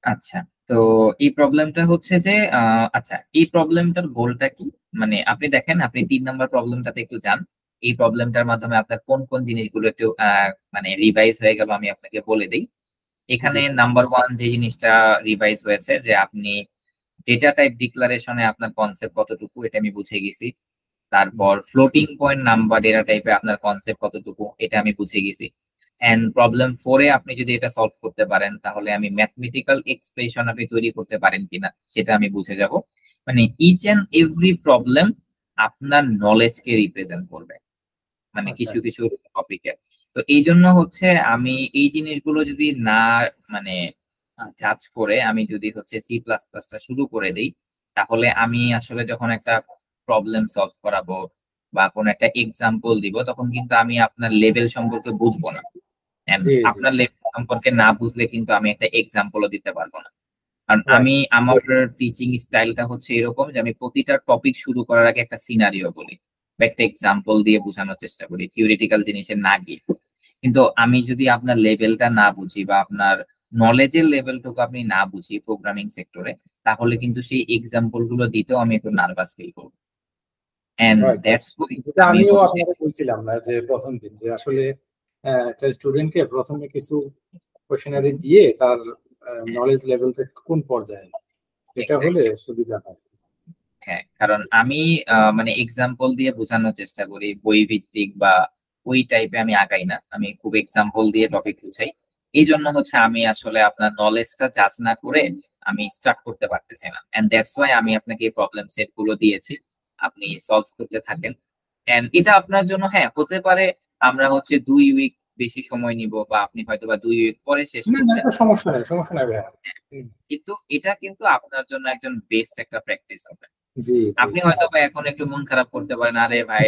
আচ্ছা, তো এই প্রবলেমটা হচ্ছে যে আচ্ছা, এই প্রবলেমটার গোলটা কি? মানে আপনি দেখেন, আপনি 3 নাম্বার প্রবলেমটাতে একটু যান। এই প্রবলেমটার মাধ্যমে আপনার কোন কোন জিনিসগুলো একটু মানে রিভাইজ হয়ে গেল আমি আপনাকে বলে দিই। জি। এখানে নাম্বার ওয়ান যে জিনিসটা রিভাইজ হয়েছে যে আপনি ডেটা টাইপ ডিক্লারেশনে আপনার কনসেপ্ট কতটুকু এটা আমি বুঝে গেছি। তারপর ফ্লোটিং পয়েন্ট নাম্বার ডেটা টাইপে আপনার কনসেপ্ট কতটুকু এটা আমি বুঝে গেছি। এন্ড প্রবলেম 4-এ আপনি যদি এটা সলভ করতে পারেন তাহলে আমি ম্যাথমেটিক্যাল এক্সপ্রেশন আপনি তৈরি করতে পারেন কিনা সেটা আমি বুঝে যাব। মানে ইচ এন্ড এভরি প্রবলেম আপনার নলেজকে রিপ্রেজেন্ট করবে, মানে আচ্ছা কিছু আচ্ছা। কিছু টপিকে। তো এই জন্য হচ্ছে আমি এই জিনিসগুলো যদি না মানে জাজ করে আমি যদি হচ্ছে সি প্লাস প্লাসটা শুরু করে দিই, তাহলে আমি আসলে যখন একটা প্রবলেম সলভ করাবো বা কোন একটা এক্সাম্পল দিব তখন কিন্তু আমি আপনার লেভেল সম্পর্কে বুঝবো না। And জি জি। আপনার লেভেল সম্পর্কে না বুঝলে কিন্তু আমি একটা এক্সাম্পলও দিতে পারবো না। কারণ রাইট। আমি আমার টিচিং স্টাইলটা হচ্ছে এরকম যে আমি প্রতিটা টপিক শুরু করার আগে একটা সিনারিও বলি বা একটা এক্সাম্পল দিয়ে বোঝানোর চেষ্টা করি, থিওরিটিক্যাল জিনিসে না গিয়ে। কিন্তু আমি যদি আপনার লেভেলটা না বুঝি বা আপনার নলেজের লেভেলটুকু আপনি না বুঝি প্রোগ্রামিং সেক্টরে, তাহলে কিন্তু সেই এক্সাম্পল গুলো দিতেও আমি একটু নার্ভাস ফিল করবো। And right right. That's why যেটা আমি আমিও হচ্ছে আপনাকে বলছিলাম না যে প্রথম দিন যে আসলে একটা স্টুডেন্টকে প্রথমে কিছু কোশ্চেনারি দিয়ে তার নলেজ লেভেলটা কোন পর্যায়ে, এটা হলে এক্স্যাক্টলি, সুবিধা হয়। হ্যাঁ, কারণ আমি মানে এক্সাম্পল দিয়ে বোঝানোর চেষ্টা করি, বই ভিত্তিক বা ওই টাইপে আমি আগাই না, আমি খুব এক্সাম্পল দিয়ে টপিক বুঝাই। এই জন্য হচ্ছে আমি আসলে আপনার নলেজটা জাজ না করে আমি স্টার্ট করতে পারতেছি না, এন্ড দ্যাটস ওয়াই আমি আপনাকে এই প্রবলেম সেট গুলো দিয়েছি, আপনি সলভ করতে থাকেন। এন্ড এটা আপনার জন্য হ্যাঁ হতে পারে আমরা হচ্ছে 2 উইক বেশি সময় নিব বা আপনি হয়তো বা 2 উইক পরে শেষ না না, করছেন, এটা সমস্যা নেই, সমস্যা নাই ভাইয়া। হুম, কিন্তু এটা কিন্তু আপনার জন্য একজন বেস্ট একটা প্র্যাকটিস হবে। জি জি আপনি জি। হয়তো বা এখন একটু মন খারাপ করতে পারেন, আরে ভাই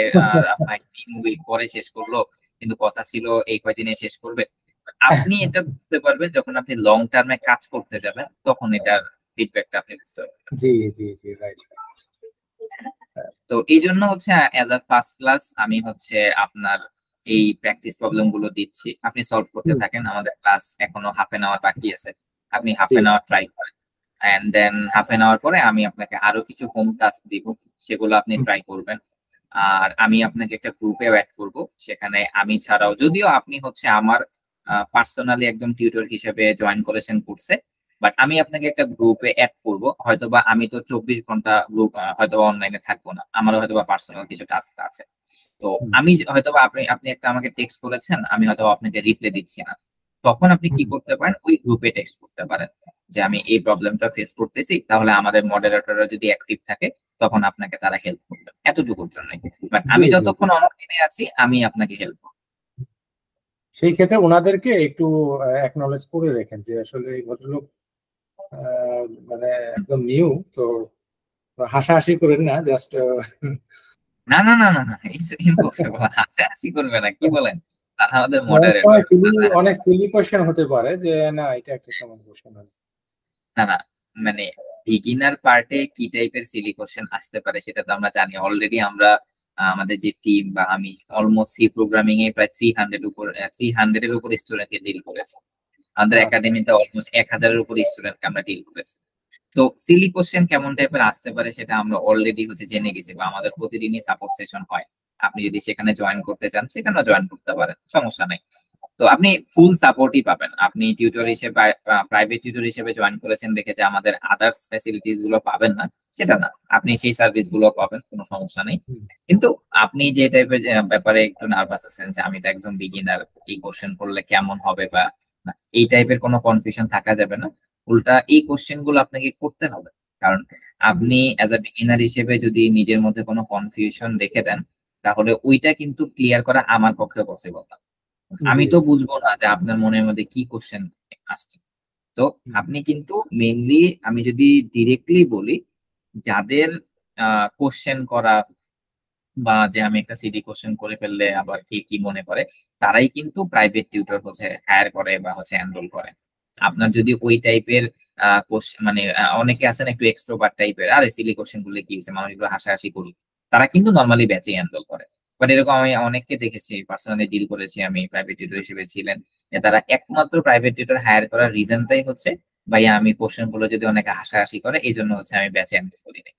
ভাই 3 উইক পরে শেষ করলো, কিন্তু কথা ছিল এই কয়দিনে শেষ করবে। আপনি এটা বুঝতে পারবেন যখন আপনি লং টার্মে কাজ করতে যাবেন, তখন এটার ফিডব্যাকটা আপনি বুঝতে পারবেন। জি জি জি। রাইট। তো এই জন্য হচ্ছে অ্যাজ আ ফার্স্ট ক্লাস আমি হচ্ছে আপনার এই প্র্যাকটিস প্রবলেম গুলো দিচ্ছি, আপনি সলভ করতে হুম, থাকেন। আমাদের ক্লাস এখনো হাফ বাকি আছে, আপনি হাফ জি। এন আওয়ার ট্রাই করেন। And then half an hour পরে আমি আপনাকে আরো কিছু হোম টাস্ক দিব, সেগুলো আপনি হুম, ট্রাই করবেন। আর আমি আপনাকে একটা গ্রুপে অ্যাড করব, সেখানে আমি ছাড়াও, যদিও আপনি হচ্ছে আমার পার্সোনালি একদম টিউটর হিসেবে জয়েন করেছেন কোর্সে, বাট আমি আপনাকে একটা গ্রুপে অ্যাড করব। হয়তোবা আমি তো 24 ঘন্টা গ্রুপ হয়তোবা অনলাইনে থাকবো না, আমারও হয়তোবা পার্সোনাল কিছু টাস্ক আছে। তো হুম, আমি হয়তোবা আপনি আপনি একটা আমাকে টেক্সট করেছেন, আমি হয়তো আপনাকে রিপ্লাই দিচ্ছি না, তখন আপনি কি হুম। করতে পারেন, ওই গ্রুপে টেক্সট করতে পারেন যে আমি এই প্রবলেমটা ফেস করতেছি, তাহলে আমাদের মডারেটররা যদি অ্যাক্টিভ থাকে তখন আপনাকে তারা হেল্প করবে, এতটুকুর জন্যই। বাট জি আমি জি। যতক্ষণ অনলাইনে আছি আমি আপনাকে হেল্প সেই ক্ষেত্রে ওনাদেরকে একটু অ্যাকনলেজ করে রেখেন যে আসলে এই ভদ্রলোক মানে একদম নিউ, তো হাসাহাসি করেন না, জাস্ট না না না না না, ইটস ইম্পসিবল, হাসাহাসি করবে না, কি বলেন? তারা আমাদের অনেক সময় মডারেটর। অনেক সিলি কোয়েশ্চেন হতে পারে যে না এটা একটা কেমন কোয়েশ্চেন হবে। না না, মানে বিগিনার পার্টে কি টাইপের সিলি কোশ্চেন আসতে পারে সেটা তো আমরা জানি অলরেডি। আমরা আমাদের যে টিম বা আমি অলমোস্ট সি প্রোগ্রামিং এ প্রায় 300 এর উপর স্টুডেন্টকে ডিল করেছি। আমাদের আচ্ছা। একাডেমিতে অলমোস্ট 1000-এর উপর স্টুডেন্টকে আমরা ডিল করেছি। তো সিলি কোশ্চেন কেমন টাইপের আসতে পারে সেটা আমরা অলরেডি হচ্ছে জেনে গেছি, বা আমাদের প্রতিদিনই সাপোর্ট সেশন হয়। আপনি যদি সেখানে জয়েন করতে চান সেখানেও জয়েন করতে পারেন, সমস্যা নাই। তো আপনি ফুল সাপোর্টই পাবেন। আপনি টিউটর হিসেবে, প্রাইভেট টিউটর হিসেবে জয়েন করেছেন দেখে যে আমাদের আদার্স ফ্যাসিলিটিস গুলো পাবেন না, সেটা না। আপনি সেই সার্ভিস গুলো পাবেন, কোনো সমস্যা নেই। হুম, কিন্তু আপনি যে টাইপের ব্যাপারে একটু নার্ভাস আছেন যে আমি তো একদম বিগিনার, এই কোশ্চেন করলে কেমন হবে বা না, এই টাইপের কোনো কনফিউশন থাকা যাবে না। উল্টা এই কোশ্চেন গুলো আপনাকে করতে হবে। কারণ জি আপনি অ্যাজ আ বিগিনার হিসেবে যদি নিজের মধ্যে কোনো কনফিউশন রেখে দেন, তাহলে ওইটা কিন্তু ক্লিয়ার করা আমার পক্ষে পসিবল না। আমি জি। তো বুঝবো না যে আপনার মনের মধ্যে কি কোশ্চেন আসছে। তো হুম, আপনি কিন্তু মেইনলি, আমি যদি ডিরেক্টলি বলি, যাদের কোশ্চেন করা বা যে আমি একটা সিডি কোশ্চেন করে ফেললে আবার কি কি মনে করে, তারাই কিন্তু প্রাইভেট টিউটর হচ্ছে হায়ার করে বা হচ্ছে এনরোল করে। আপনার যদি ওই টাইপের কোশ্চেন, মানে অনেকে আছেন একটু এক্সট্রোভার্ট টাইপের, আরে সিলি কোশ্চেন করলে কি হয়েছে, মানুষগুলো হাসাহাসি করি, তারা কিন্তু নর্মালি ব্যাচে এনরোল করে। বাট এরকম আমি অনেককে দেখেছি, পার্সোনালি ডিল করেছি আমি, প্রাইভেট টিউটর হিসেবে ছিলেন, যে তারা একমাত্র প্রাইভেট টিউটর হায়ার করার রিজনটাই হচ্ছে, ভাইয়া আমি কোশ্চেন গুলো যদি অনেকে হাসাহাসি করে এই জন্য হচ্ছে আমি ব্যাচে এনরোল করি নাই।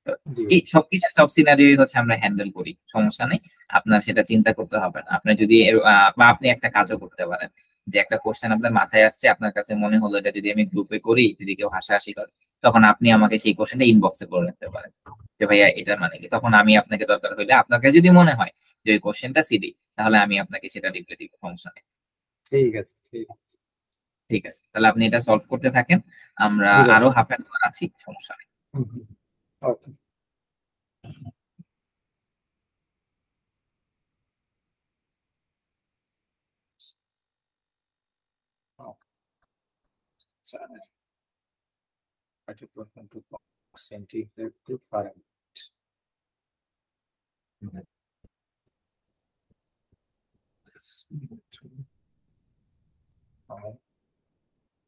তো জি এই সবকিছু, সব সিনারিও হচ্ছে আমরা হ্যান্ডেল করি, সমস্যা নেই। আপনার সেটা চিন্তা করতে হবে না। আপনি যদি বা আপনি একটা কাজও করতে পারেন, যে একটা কোশ্চেন আপনার মাথায় আসছে, আপনার কাছে মনে হলো এটা যদি আমি গ্রুপে করি, যদি কেউ হাসাহাসি করে, তখন আপনি আমাকে সেই কোশ্চেনটা ইনবক্সে করে রাখতে পারেন যে ভাইয়া এটার মানে কি। তখন আমি আপনাকে, দরকার হইলে আপনার কাছে যদি মনে হয় যে ওই কোশ্চেনটা সিলি, তাহলে আমি আপনাকে সেটা রিপ্লাই দিব, সমস্যা নেই। ঠিক আছে, ঠিক আছে। ঠিক আছে, তাহলে আপনি এটা সলভ করতে থাকেন। আমরা জি ভাই। আরো হাফ অ্যান আওয়ার আছি, সমস্যা নেই। হুম, হুম। ওকে। আচ্ছা, 32% to Fahrenheit.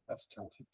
That's 20.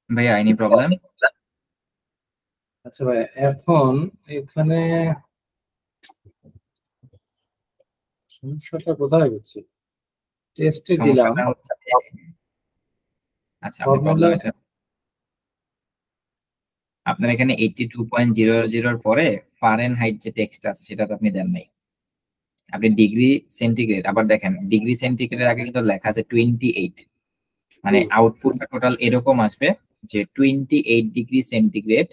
ভাইয়া এনি প্রবলেম? আচ্ছা ভাই, এখন এখানে সমস্যাটা কোথায় হচ্ছে? টেস্টে দিলাম সমস্যাটা হচ্ছে, আচ্ছা আপনি ফর্মুলা। প্রবলেমে আছেন। আপনার এখানে 82.00 এর পরে ফারেনহাইট যে টেক্সট আছে সেটা তো আপনি দেন নাই। আপনি ডিগ্রি সেন্টিগ্রেড, আবার দেখেন ডিগ্রি সেন্টিগ্রেডের আগে কিন্তু লেখা আছে 28, মানে আউটপুটটা টোটাল এরকম আসবে যে 28 degree centigrade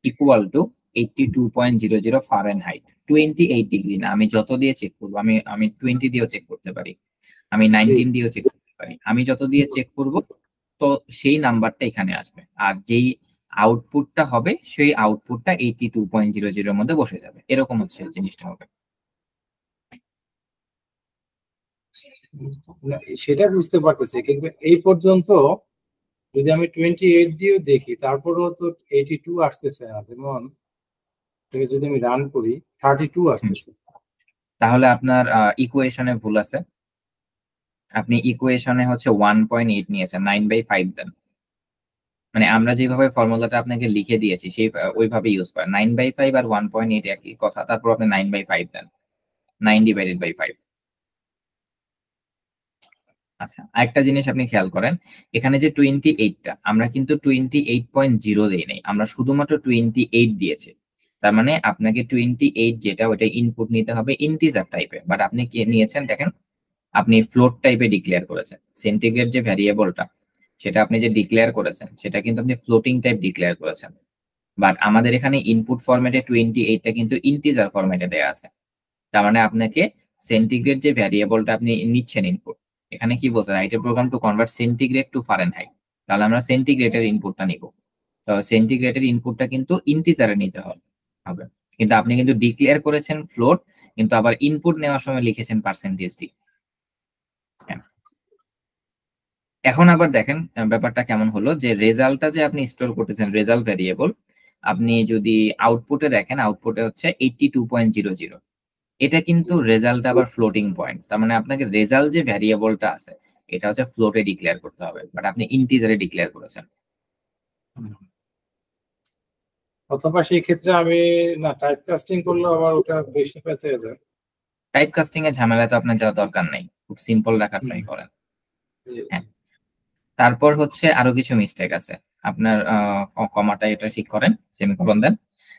equal to 82.00 Fahrenheit. 28 degree না, আমি যত দিয়ে চেক করবো, আমি আমি 20 দিয়েও চেক করতে পারি, আমি 19 দিয়েও চেক করতে পারি, আমি যত দিয়ে চেক করব তো সেই নাম্বারটা এখানে আসবে, আর যেই আউটপুটটা হবে সেই আউটপুটটা 82.00 এর মধ্যে বসে যাবে, এরকম হচ্ছে জিনিসটা হবে। সেটা বুঝতে পারতেছি, কিন্তু এই পর্যন্ত যদি আমি 28 দিয়েও দেখি তারপরেও তো 82 আসতেছে না। যেমন এটাকে যদি আমি রান করি 32 আসতেছে। তাহলে আপনার ইকুয়েশনে ভুল আছে। আপনি ইকুয়েশনে হচ্ছে 1.8 নিয়েছেন, 9/5 দেন। মানে আমরা যেভাবে ফর্মুলাটা আপনাকে লিখে দিয়েছি সেই ওইভাবে ইউজ করেন। 9/5 আর 1.8 একই কথা, তারপর আপনি 9/5 দেন, 9/5। আচ্ছা, আরেকটা জিনিস আপনি খেয়াল করেন, এখানে যে 28টা আমরা কিন্তু 28.0 দেই নাই, আমরা শুধুমাত্র 28 দিয়েছি। তার মানে আপনাকে 28 যেটা ওটা ইনপুট নিতে হবে ইন্টিজার টাইপে, বাট আপনি কি নিয়েছেন দেখেন, আপনি ফ্লোট টাইপে ডিক্লেয়ার করেছেন। সেন্টিগ্রেড যে ভ্যারিয়েবলটা সেটা আপনি যে ডিক্লেয়ার করেছেন সেটা কিন্তু আপনি ফ্লোটিং টাইপ ডিক্লেয়ার করেছেন, বাট আমাদের এখানে ইনপুট ফরম্যাটে 28টা কিন্তু ইন্টিজার ফরম্যাটে দেওয়া আছে। তার মানে আপনাকে সেন্টিগ্রেড যে ভ্যারিয়েবলটা আপনি নিচ্ছেন ইনপুট, এখানে কি বলছে, write a program to convert centigrade to Fahrenheit, তাহলে আমরা সেন্টিগ্রেডের ইনপুটটা নিব। তো সেন্টিগ্রেডের ইনপুটটা কিন্তু ইন্টিজারে নিতে হবে, কিন্তু আপনি কিন্তু ডিক্লেয়ার করেছেন ফ্লোট, কিন্তু আবার ইনপুট নেওয়ার সময় লিখেছেন পার্সেন্টেজ ডি। এখন আবার দেখেন ব্যাপারটা কেমন হলো, যে রেজাল্টটা যে আপনি স্টোর করতেছেন রেজাল্ট ভ্যারিয়েবল, আপনি যদি আউটপুটে দেখেন আউটপুটে হচ্ছে 82.00, এটা কিন্তু রেজাল্ট আবার ফ্লোটিং পয়েন্ট, তার মানে আপনাকে রেজাল্ট যে ভ্যারিয়েবলটা আছে এটা হচ্ছে ফ্লোটে ডিক্লেয়ার করতে হবে, বাট আপনি ইন্টিজারে ডিক্লেয়ার করেছেন। অথবা সেই ক্ষেত্রে আমি না টাইপ কাস্টিং করলে আবার ওটা বেশি পেঁচে যায়। টাইপ কাস্টিং এর ঝামেলা তো আপনার যাওয়ার দরকার নাই, খুব সিম্পল রাখার ট্রাই করেন। হ্যাঁ, তারপর হচ্ছে আরো কিছু মিস্টেক আছে আপনার, কমাটা এটা ঠিক করেন, সেমিকোলন দেন।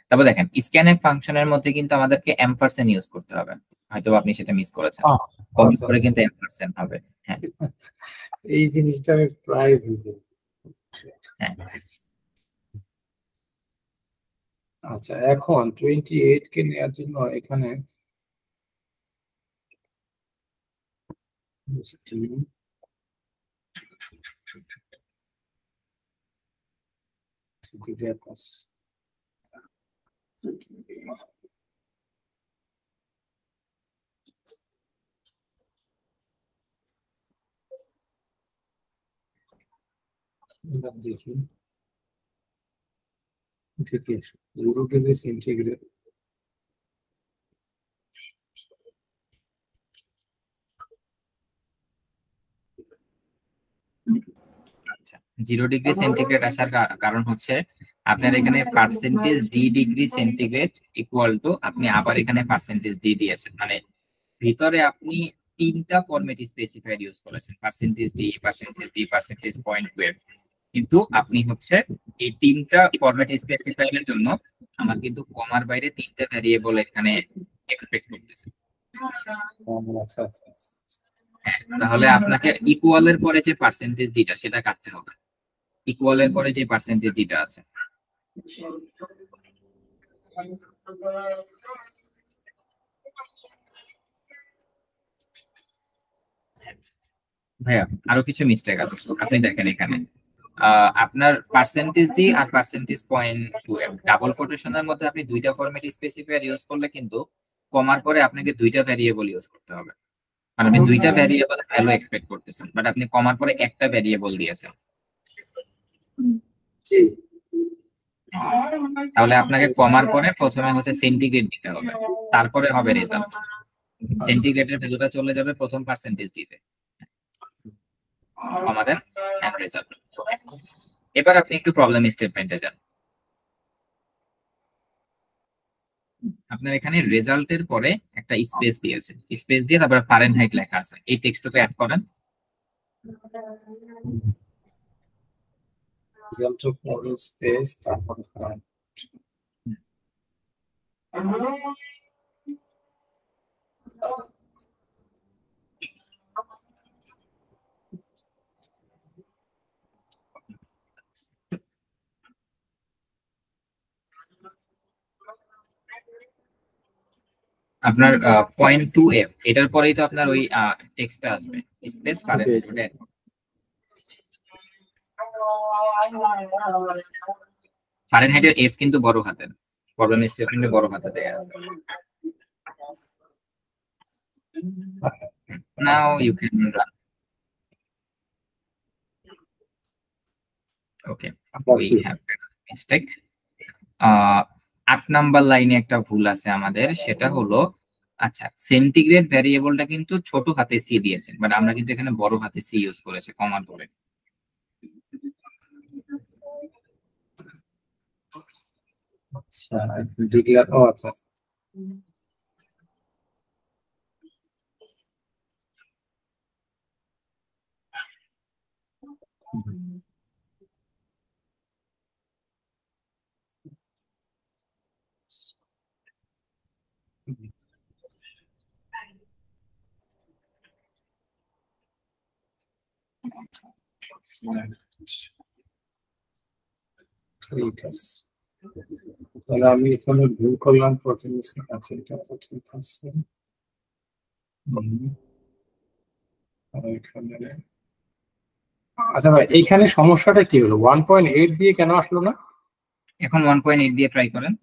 তারপর দেখেন স্ক্যানএফ ফাংশনের মধ্যে কিন্তু আমাদেরকে এম্পারসেন্ট ইউজ করতে হবে, হয়তো আপনি সেটা মিস করেছেন, কমেন্ট করে কিন্তু এম্পারসেন্ট হবে। হ্যাঁ এই জিনিসটা আমি প্রায় ভুল করি। হ্যাঁ। আচ্ছা, এখন 28 কে নেওয়ার জন্য এখানে দেখি ঠিক আছে, 0 ডিগ্রি সেন্টিগ্রেড। আচ্ছা, 0 ডিগ্রি সেন্টিগ্রেড আসার কারণ হচ্ছে আপনার এখানে percentage D degree centigrade equal to আপনি আবার এখানে পার্সেন্টেজ ডি দিয়েছেন, মানে ভিতরে আপনি তিনটা ফরম্যাট স্পেসিফায়ার ইউজ করেছেন, percentage D, percentage point wave. কিন্তু আপনি হচ্ছে এই তিনটা ফরম্যাট স্পেসিফায়ারের জন্য আমার কিন্তু কমার বাইরে তিনটা ভ্যারিয়েবল এখানে এক্সপেক্ট করতেছে। আচ্ছা আচ্ছা আচ্ছা। হ্যাঁ, তাহলে আপনাকে ইকুয়ালের পরে যে পার্সেন্টেজ যেটা সেটা কাটতে হবে, ইকুয়ালের পরে যে পার্সেন্টেজ যেটা আছে। ভাইয়া আরো কিছু মিস্টেক আছে, আপনি দেখেন এখানে আপনার পার্সেন্টেজ ডি আর পার্সেন্টেজ পয়েন্ট টু ডাবল কোটেশনের মধ্যে আপনি দুইটা ফরম্যাট স্পেসিফায়ার ইউজ করলে কিন্তু কমার পরে আপনাকে দুইটা ভ্যারিয়েবল ইউজ করতে হবে, মানে আপনি দুইটা ভ্যারিয়েবল ভ্যালু এক্সপেক্ট করতেছেন, বাট আপনি কমার পরে একটা ভ্যারিয়েবল দিয়েছেন। তাহলে আপনাকে কমার পরে প্রথমে হচ্ছে সেন্টিগ্রেড দিতে হবে, তারপরে হবে রেজাল্ট। সেন্টিগ্রেডের ভ্যালুটা চলে যাবে প্রথম পার্সেন্টেজ দিতে, আমাদের এন্ড রেজাল্ট। এবার আপনি একটু প্রবলেম স্টেটমেন্টে যান। আপনার এখানে রেজাল্টের পরে একটা স্পেস দিয়েছে, স্পেস দিয়ে তারপরে ফারেনহাইট লেখা আছে, এই টেক্সটটাকে অ্যাড করেন। রেজাল্টের পরে স্পেস, তারপরে ফারেনহাইট। আপনার পয়েন্ট টু এফ এটার পরেই তো আপনার ওই টেক্সটটা আসবে, স্পেস ফারেনহাইট। ওটা ফারেনহাইটের এফ কিন্তু বড় হাতের, প্রবলেম স্টেটমেন্টে বড় হাতে দেয়া আছে। Now you can run. Okay, we have mistake. 8 number লাইনে একটা ভুল আছে আমাদের, সেটা হলো আচ্ছা সেন্টিগ্রেড ভ্যারিয়েবলটা কিন্তু ছোট হাতে সি দিয়েছে, বাট আমরা কিন্তু এখানে বড় হাতে সি ইউজ করেছে কমার পরে। আচ্ছা ডিক্লেয়ার, ও আচ্ছা আচ্ছা। ঠিক আছে, তাহলে আমি এখানে ভুল করলাম প্রথম। আচ্ছা এটা তো ঠিক আছে। এখানে আচ্ছা ভাই, এইখানে সমস্যাটা কি হলো? 1.8 দিয়ে কেন আসলো না? এখন 1.8 দিয়ে ট্রাই করেন।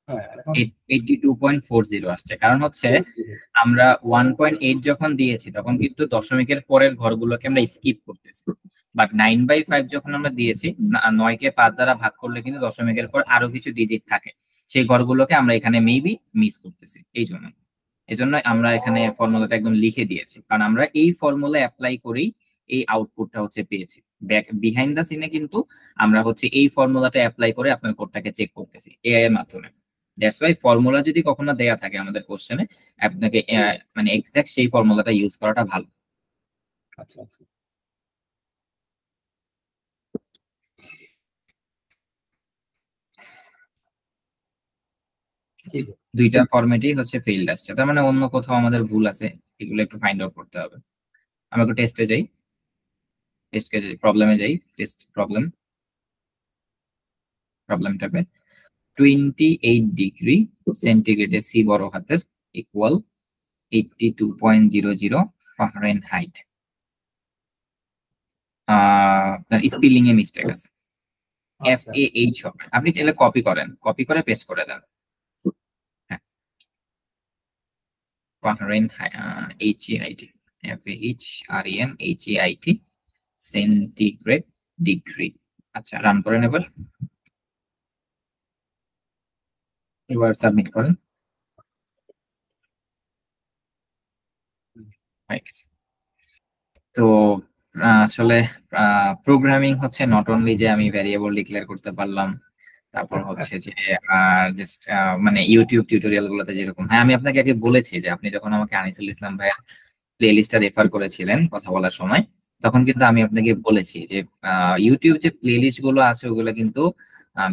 হ্যাঁ 82.40 আসছে, কারণ হচ্ছে আমরা 1.8 যখন দিয়েছি তখন কিন্তু দশমিকের পরের ঘরগুলোকে আমরা স্কিপ করতেছি, বাট 9/5 যখন আমরা দিয়েছি 9 কে 5 দ্বারা ভাগ করলে কিন্তু দশমিকের পর আরো কিছু ডিজিট থাকে, সেই ঘরগুলোকে আমরা এখানে মেবি মিস করতেছি। এই জন্য আমরা এখানে ফর্মুলাটা একদম লিখে দিয়েছি, কারণ আমরা এই ফর্মুলা অ্যাপ্লাই করেই এই আউটপুটটা হচ্ছে পেয়েছি। বিহাইন্ড দ্য সিনে কিন্তু আমরা হচ্ছে এই ফর্মুলাটা অ্যাপ্লাই করে আপনার কোডটাকে চেক করতেছি এআই এর মাধ্যমে। দ্যাটস ওয়াই ফর্মুলা যদি কখনো দেয়া থাকে আমাদের কোশ্চেনে, আপনাকে মানে এক্সাক্ট সেই ফর্মুলাটা ইউজ করাটা ভালো। আচ্ছা আচ্ছা। দুইটা ফরম্যাটেই হচ্ছে ফেইল্ড আসছে, তার মানে অন্য কোথাও আমাদের ভুল আছে, এগুলো একটু ফাইন্ড আউট করতে হবে। আমরা একটু টেস্টে যাই, প্রবলেমে যাই, টেস্ট প্রবলেম ট্যাবে 28 ডিগ্রি সেন্টিগ্রেডে সি বড় হাতের ইকুয়াল 82.00 ফারেনহাইট। আপনার স্পেলিং এ মিস্টেক আছে, FAH হবে। আপনি তাহলে কপি করে পেস্ট করে দেন। হ্যাঁ Fahrenheit, HAIT, FAHRENHAIT centigrade degree. আচ্ছা রান করেন, এবার সাবমিট করেন। হয়ে গেছে। তো আসলে প্রোগ্রামিং হচ্ছে নট অনলি যে আমি ভ্যারিয়েবল ডিক্লেয়ার করতে পারলাম, তারপর হচ্ছে যে জাস্ট মানে ইউটিউব টিউটোরিয়াল গুলোতে যেরকম, হ্যাঁ আমি আপনাকে আগে বলেছি যে আপনি যখন আমাকে আনিসুল ইসলাম ভাইয়া প্লে লিস্টটা রেফার করেছিলেন কথা বলার সময়, তখন কিন্তু আমি আপনাকে বলেছি যে ইউটিউব যে প্লে লিস্ট গুলো আছে ওগুলো কিন্তু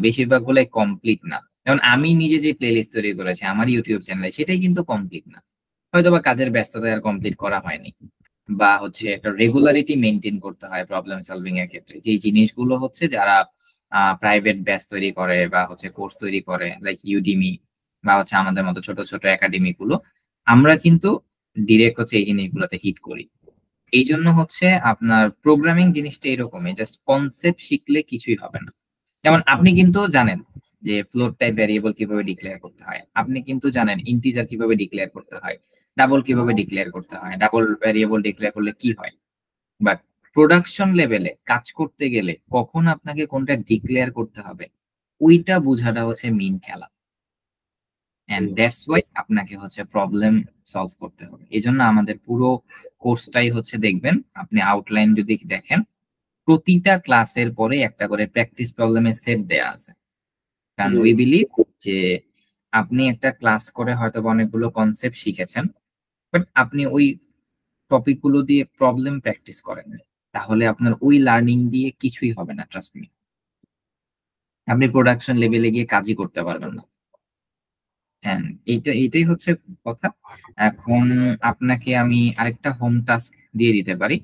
বেশিরভাগ গুলো কমপ্লিট না। যেমন আমি নিজে যে প্লে লিস্ট তৈরি করেছি আমার ইউটিউব চ্যানেলে, সেটাই কিন্তু কমপ্লিট না, হয়তো বা কাজের ব্যস্ততায় আর কমপ্লিট করা হয়নি, বা হচ্ছে একটা রেগুলারিটি মেনটেন করতে হয় প্রবলেম সলভিং এর ক্ষেত্রে, যে জিনিসগুলো হচ্ছে যারা প্রাইভেট ব্যাচ তৈরি করে বা হচ্ছে কোর্স তৈরি করে লাইক ইউডিমি বা হচ্ছে আমাদের মতো ছোট ছোট একাডেমি গুলো, আমরা কিন্তু ডিরেক্ট হচ্ছে এই জিনিসগুলোতে হিট করি। এই জন্য হচ্ছে আপনার প্রোগ্রামিং জিনিসটা এরকমই, জাস্ট কনসেপ্ট শিখলে কিছুই হবে না। যেমন আপনি কিন্তু জানেন যে ফ্লোট টাইপ ভ্যারিয়েবল কিভাবে ডিক্লেয়ার করতে হয়, আপনি কিন্তু জানেন ইন্টিজার কিভাবে ডিক্লেয়ার করতে হয়, ডাবল কিভাবে ডিক্লেয়ার করতে হয়, ডাবল ভ্যারিয়েবল ডিক্লেয়ার করলে কি হয়। বাট প্রোডাকশন লেভেলে কাজ করতে গেলে কখন আপনাকে কোনটা ডিক্লেয়ার করতে হবে ওইটা বোঝাটা হচ্ছে মেইন খেলা। এন্ড দ্যাটস ওয়াই আপনাকে হচ্ছে প্রবলেম সলভ করতে হবে। এই জন্য আমাদের পুরো কোর্সটাই হচ্ছে দেখবেন, আপনি আউটলাইন যদি দেখেন, প্রতিটা ক্লাসের পরে একটা করে প্র্যাকটিস প্রবলেমের সেট দেয়া আছে। কারণ উই বিলিভ যে আপনি একটা ক্লাস করে হয়তো অনেকগুলো কনসেপ্ট শিখেছেন, বাট আপনি ওই টপিক গুলো দিয়ে প্রবলেম প্র্যাকটিস করেন, তাহলে আপনার ওই লার্নিং দিয়ে কিছুই হবে না, ট্রাস্ট মি। আপনি প্রোডাকশন লেভেলে গিয়ে কাজই করতে পারবেন না। হ্যাঁ, এইটাই হচ্ছে কথা। এখন আপনাকে আমি আরেকটা হোম টাস্ক দিয়ে দিতে পারি।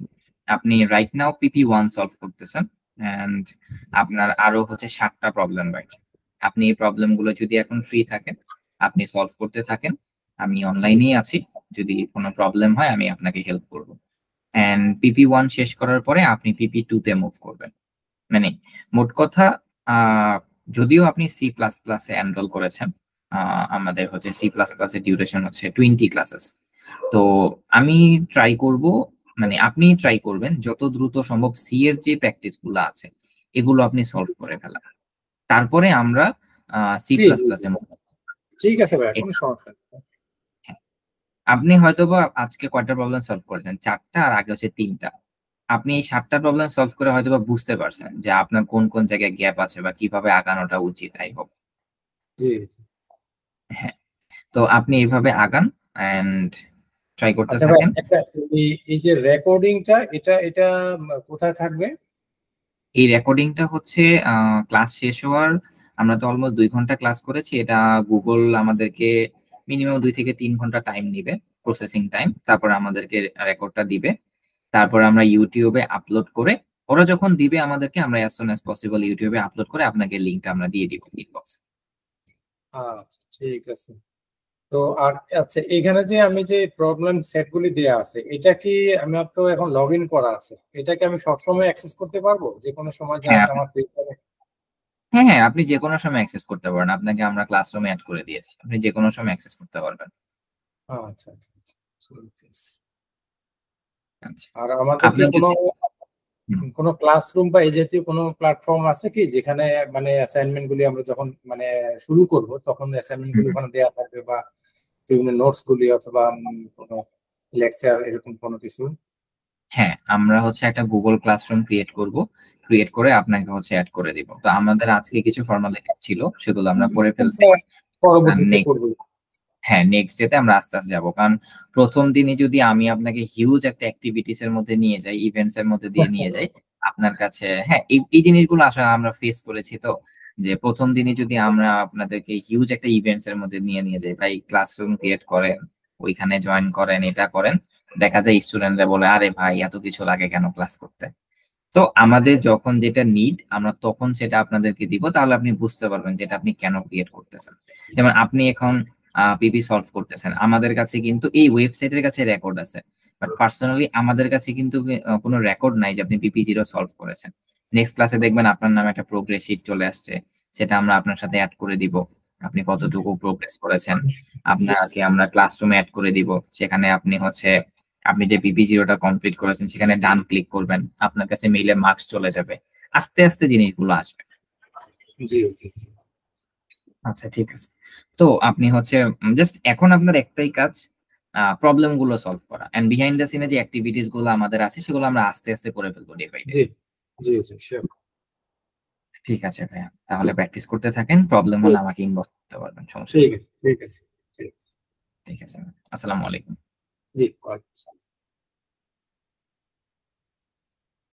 আপনি রাইট নাও PP1 সলভ করতেছেন এন্ড আপনার আরো হচ্ছে 7টা প্রবলেম বাকি। আপনি এই প্রবলেম গুলো যদি এখন ফ্রি থাকেন আপনি সলভ করতে থাকেন, আমি অনলাইনেই আছি, যদি কোনো প্রবলেম হয় আমি আপনাকে হেল্প করব। এন্ড PP1 শেষ করার পরে আপনি PP2 তে মুভ করবেন। মানে মোট কথা, আহ যদিও আপনি C++ এ এনরোল করেছেন, আমাদের হচ্ছে C++ এর ডিউরেশন হচ্ছে 20 ক্লাসেস। তো আমি ট্রাই করব, মানে আপনি ট্রাই করবেন যত দ্রুত সম্ভব সি এর যে প্র্যাকটিস গুলো আছে এগুলো আপনি সলভ করে ফেলা, তারপরে আমরা C++ এ move করব। ঠিক আছে ভাই, কোনো সমস্যা নেই। হ্যাঁ, আপনি হয়তোবা আজকে কয়টা প্রবলেম সলভ করেছেন, 4টা, আর আগে হচ্ছে 3টা। আপনি এই 7টা প্রবলেম সলভ করে হয়তোবা বুঝতে পারছেন যে আপনার কোন কোন জায়গায় গ্যাপ আছে বা কিভাবে আগানোটা উচিত। I hope. জি। হ্যাঁ, তো আপনি এইভাবে আগান এন্ড ট্রাই করতে আচ্ছা ভাই, থাকেন। একটা এই যে রেকর্ডিংটা, এটা কোথায় থাকবে? এই রেকর্ডিংটা হচ্ছে ক্লাস শেষ হওয়ার, আমরা তো অলমোস্ট 2 ঘন্টা ক্লাস করেছি, এটা গুগল আমাদেরকে মিনিমাম 2 থেকে 3 ঘন্টা টাইম নিবে প্রসেসিং টাইম, তারপর আমাদেরকে রেকর্ডটা দিবে, তারপর আমরা ইউটিউবে আপলোড করে, ওরা যখন দিবে আমাদেরকে আমরা অ্যাজ সুন অ্যাজ পসিবল ইউটিউবে আপলোড করে আপনাকে লিঙ্কটা আমরা দিয়ে দিব ইনবক্স। আচ্ছা, ঠিক আছে। তো আর আচ্ছা, এখানে যে আমি যে প্রবলেম সেটগুলি দেয়া আছে, এটা কি আমার তো এখন লগ ইন করা আছে, এটা কি আমি সবসময় অ্যাক্সেস করতে পারবো, যে কোনো সময় যা হ্যাঁ আছে আমার ফ্রি টাইমে? হ্যাঁ হ্যাঁ, আপনি যে কোনো সময় অ্যাক্সেস করতে পারেন, আপনাকে আমরা ক্লাসরুমে অ্যাড করে দিয়েছি, আপনি যে কোনো সময় অ্যাক্সেস করতে পারবেন। আচ্ছা আচ্ছা আচ্ছা, ঠিক আছে। আচ্ছা, আর আমাদের কি আপনার কোনো যদি হুম, কোনো ক্লাসরুম বা এই জাতীয় কোনো প্ল্যাটফর্ম আছে কি, যেখানে মানে অ্যাসাইনমেন্ট গুলি আমরা যখন মানে শুরু করব তখন অ্যাসাইনমেন্ট গুলি হুম, ওখানে দেওয়া থাকবে, বা বিভিন্ন নোটস গুলি অথবা কোনো লেকচার এরকম কোনো কিছু? হ্যাঁ আমরা হচ্ছে একটা গুগল ক্লাসরুম ক্রিয়েট করব, ক্রিয়েট করে আপনাকে হচ্ছে অ্যাড করে দিব। তো আমাদের আজকে কিছু ফর্মালিটিস ছিল সেগুলো আমরা করে ফেলছি। পরবর্তীতে করবো। হ্যাঁ, নেক্সট ডেতে আমরা আস্তে আস্তে যাবো, কারণ প্রথম দিনে যদি আমি আপনাকে হিউজ একটা অ্যাক্টিভিটিস এর মধ্যে নিয়ে যাই, ইভেন্টস এর মধ্যে দিয়ে নিয়ে যাই আপনার কাছে, হ্যাঁ এই জিনিসগুলো আসলে আমরা ফেস করেছি। তো যে প্রথম দিনে যদি আমরা আপনাদেরকে হিউজ একটা ইভেন্টস এর মধ্যে নিয়ে নিয়ে যাই, ভাই ক্লাসরুম ক্রিয়েট করেন, ওইখানে জয়েন করেন, এটা করেন, দেখা যায় স্টুডেন্টরা বলে আরে ভাই এত কিছু লাগে কেন ক্লাস করতে। তো আমাদের যখন যেটা নিড আমরা তখন সেটা আপনাদেরকে দিব, তাহলে আপনি বুঝতে পারবেন যেটা আপনি কেন ক্রিয়েট করতেছেন। যেমন আপনি এখন পিপি সলভ করতেছেন, আমাদের কাছে কিন্তু এই ওয়েবসাইটের কাছে রেকর্ড আছে, বাট পার্সোনালি আমাদের কাছে কিন্তু কোনো রেকর্ড নাই যে আপনি PP0 সলভ করেছেন। নেক্সট ক্লাসে দেখবেন আপনার নামে একটা প্রোগ্রেস শিট চলে আসছে, সেটা আমরা আপনার সাথে অ্যাড করে দিব, আপনি কতটুকু প্রোগ্রেস করেছেন আপনাকে আমরা ক্লাসরুমে অ্যাড করে দিব। সেখানে আপনি হচ্ছে আপনি যে PP0টা কমপ্লিট করেছেন সেখানে ডান ক্লিক করবেন, আপনার কাছে মেইলে মার্কস চলে যাবে, আস্তে আস্তে জিনিসগুলো আসবে। জি জি। আচ্ছা ঠিক আছে। তো আপনি হচ্ছে জাস্ট এখন আপনার একটাই কাজ, প্রবলেম গুলো সলভ করা, এন্ড বিহাইন্ড দ্য সিনে যে অ্যাক্টিভিটিস গুলো আমাদের আছে সেগুলো আমরা আস্তে আস্তে করে ফেলবো ডে বাই ডে। জি জি জি শিওর। ঠিক আছে ভাইয়া, তাহলে প্র্যাকটিস করতে থাকেন, প্রবলেম হলে আমাকে ইনবক্স করতে পারবেন, সমস্যা নেই। ঠিক আছে ঠিক আছে ঠিক আছে। ঠিক আছে, আসসালামু আলাইকুম। জি ওয়ালাইকুম আসসালাম।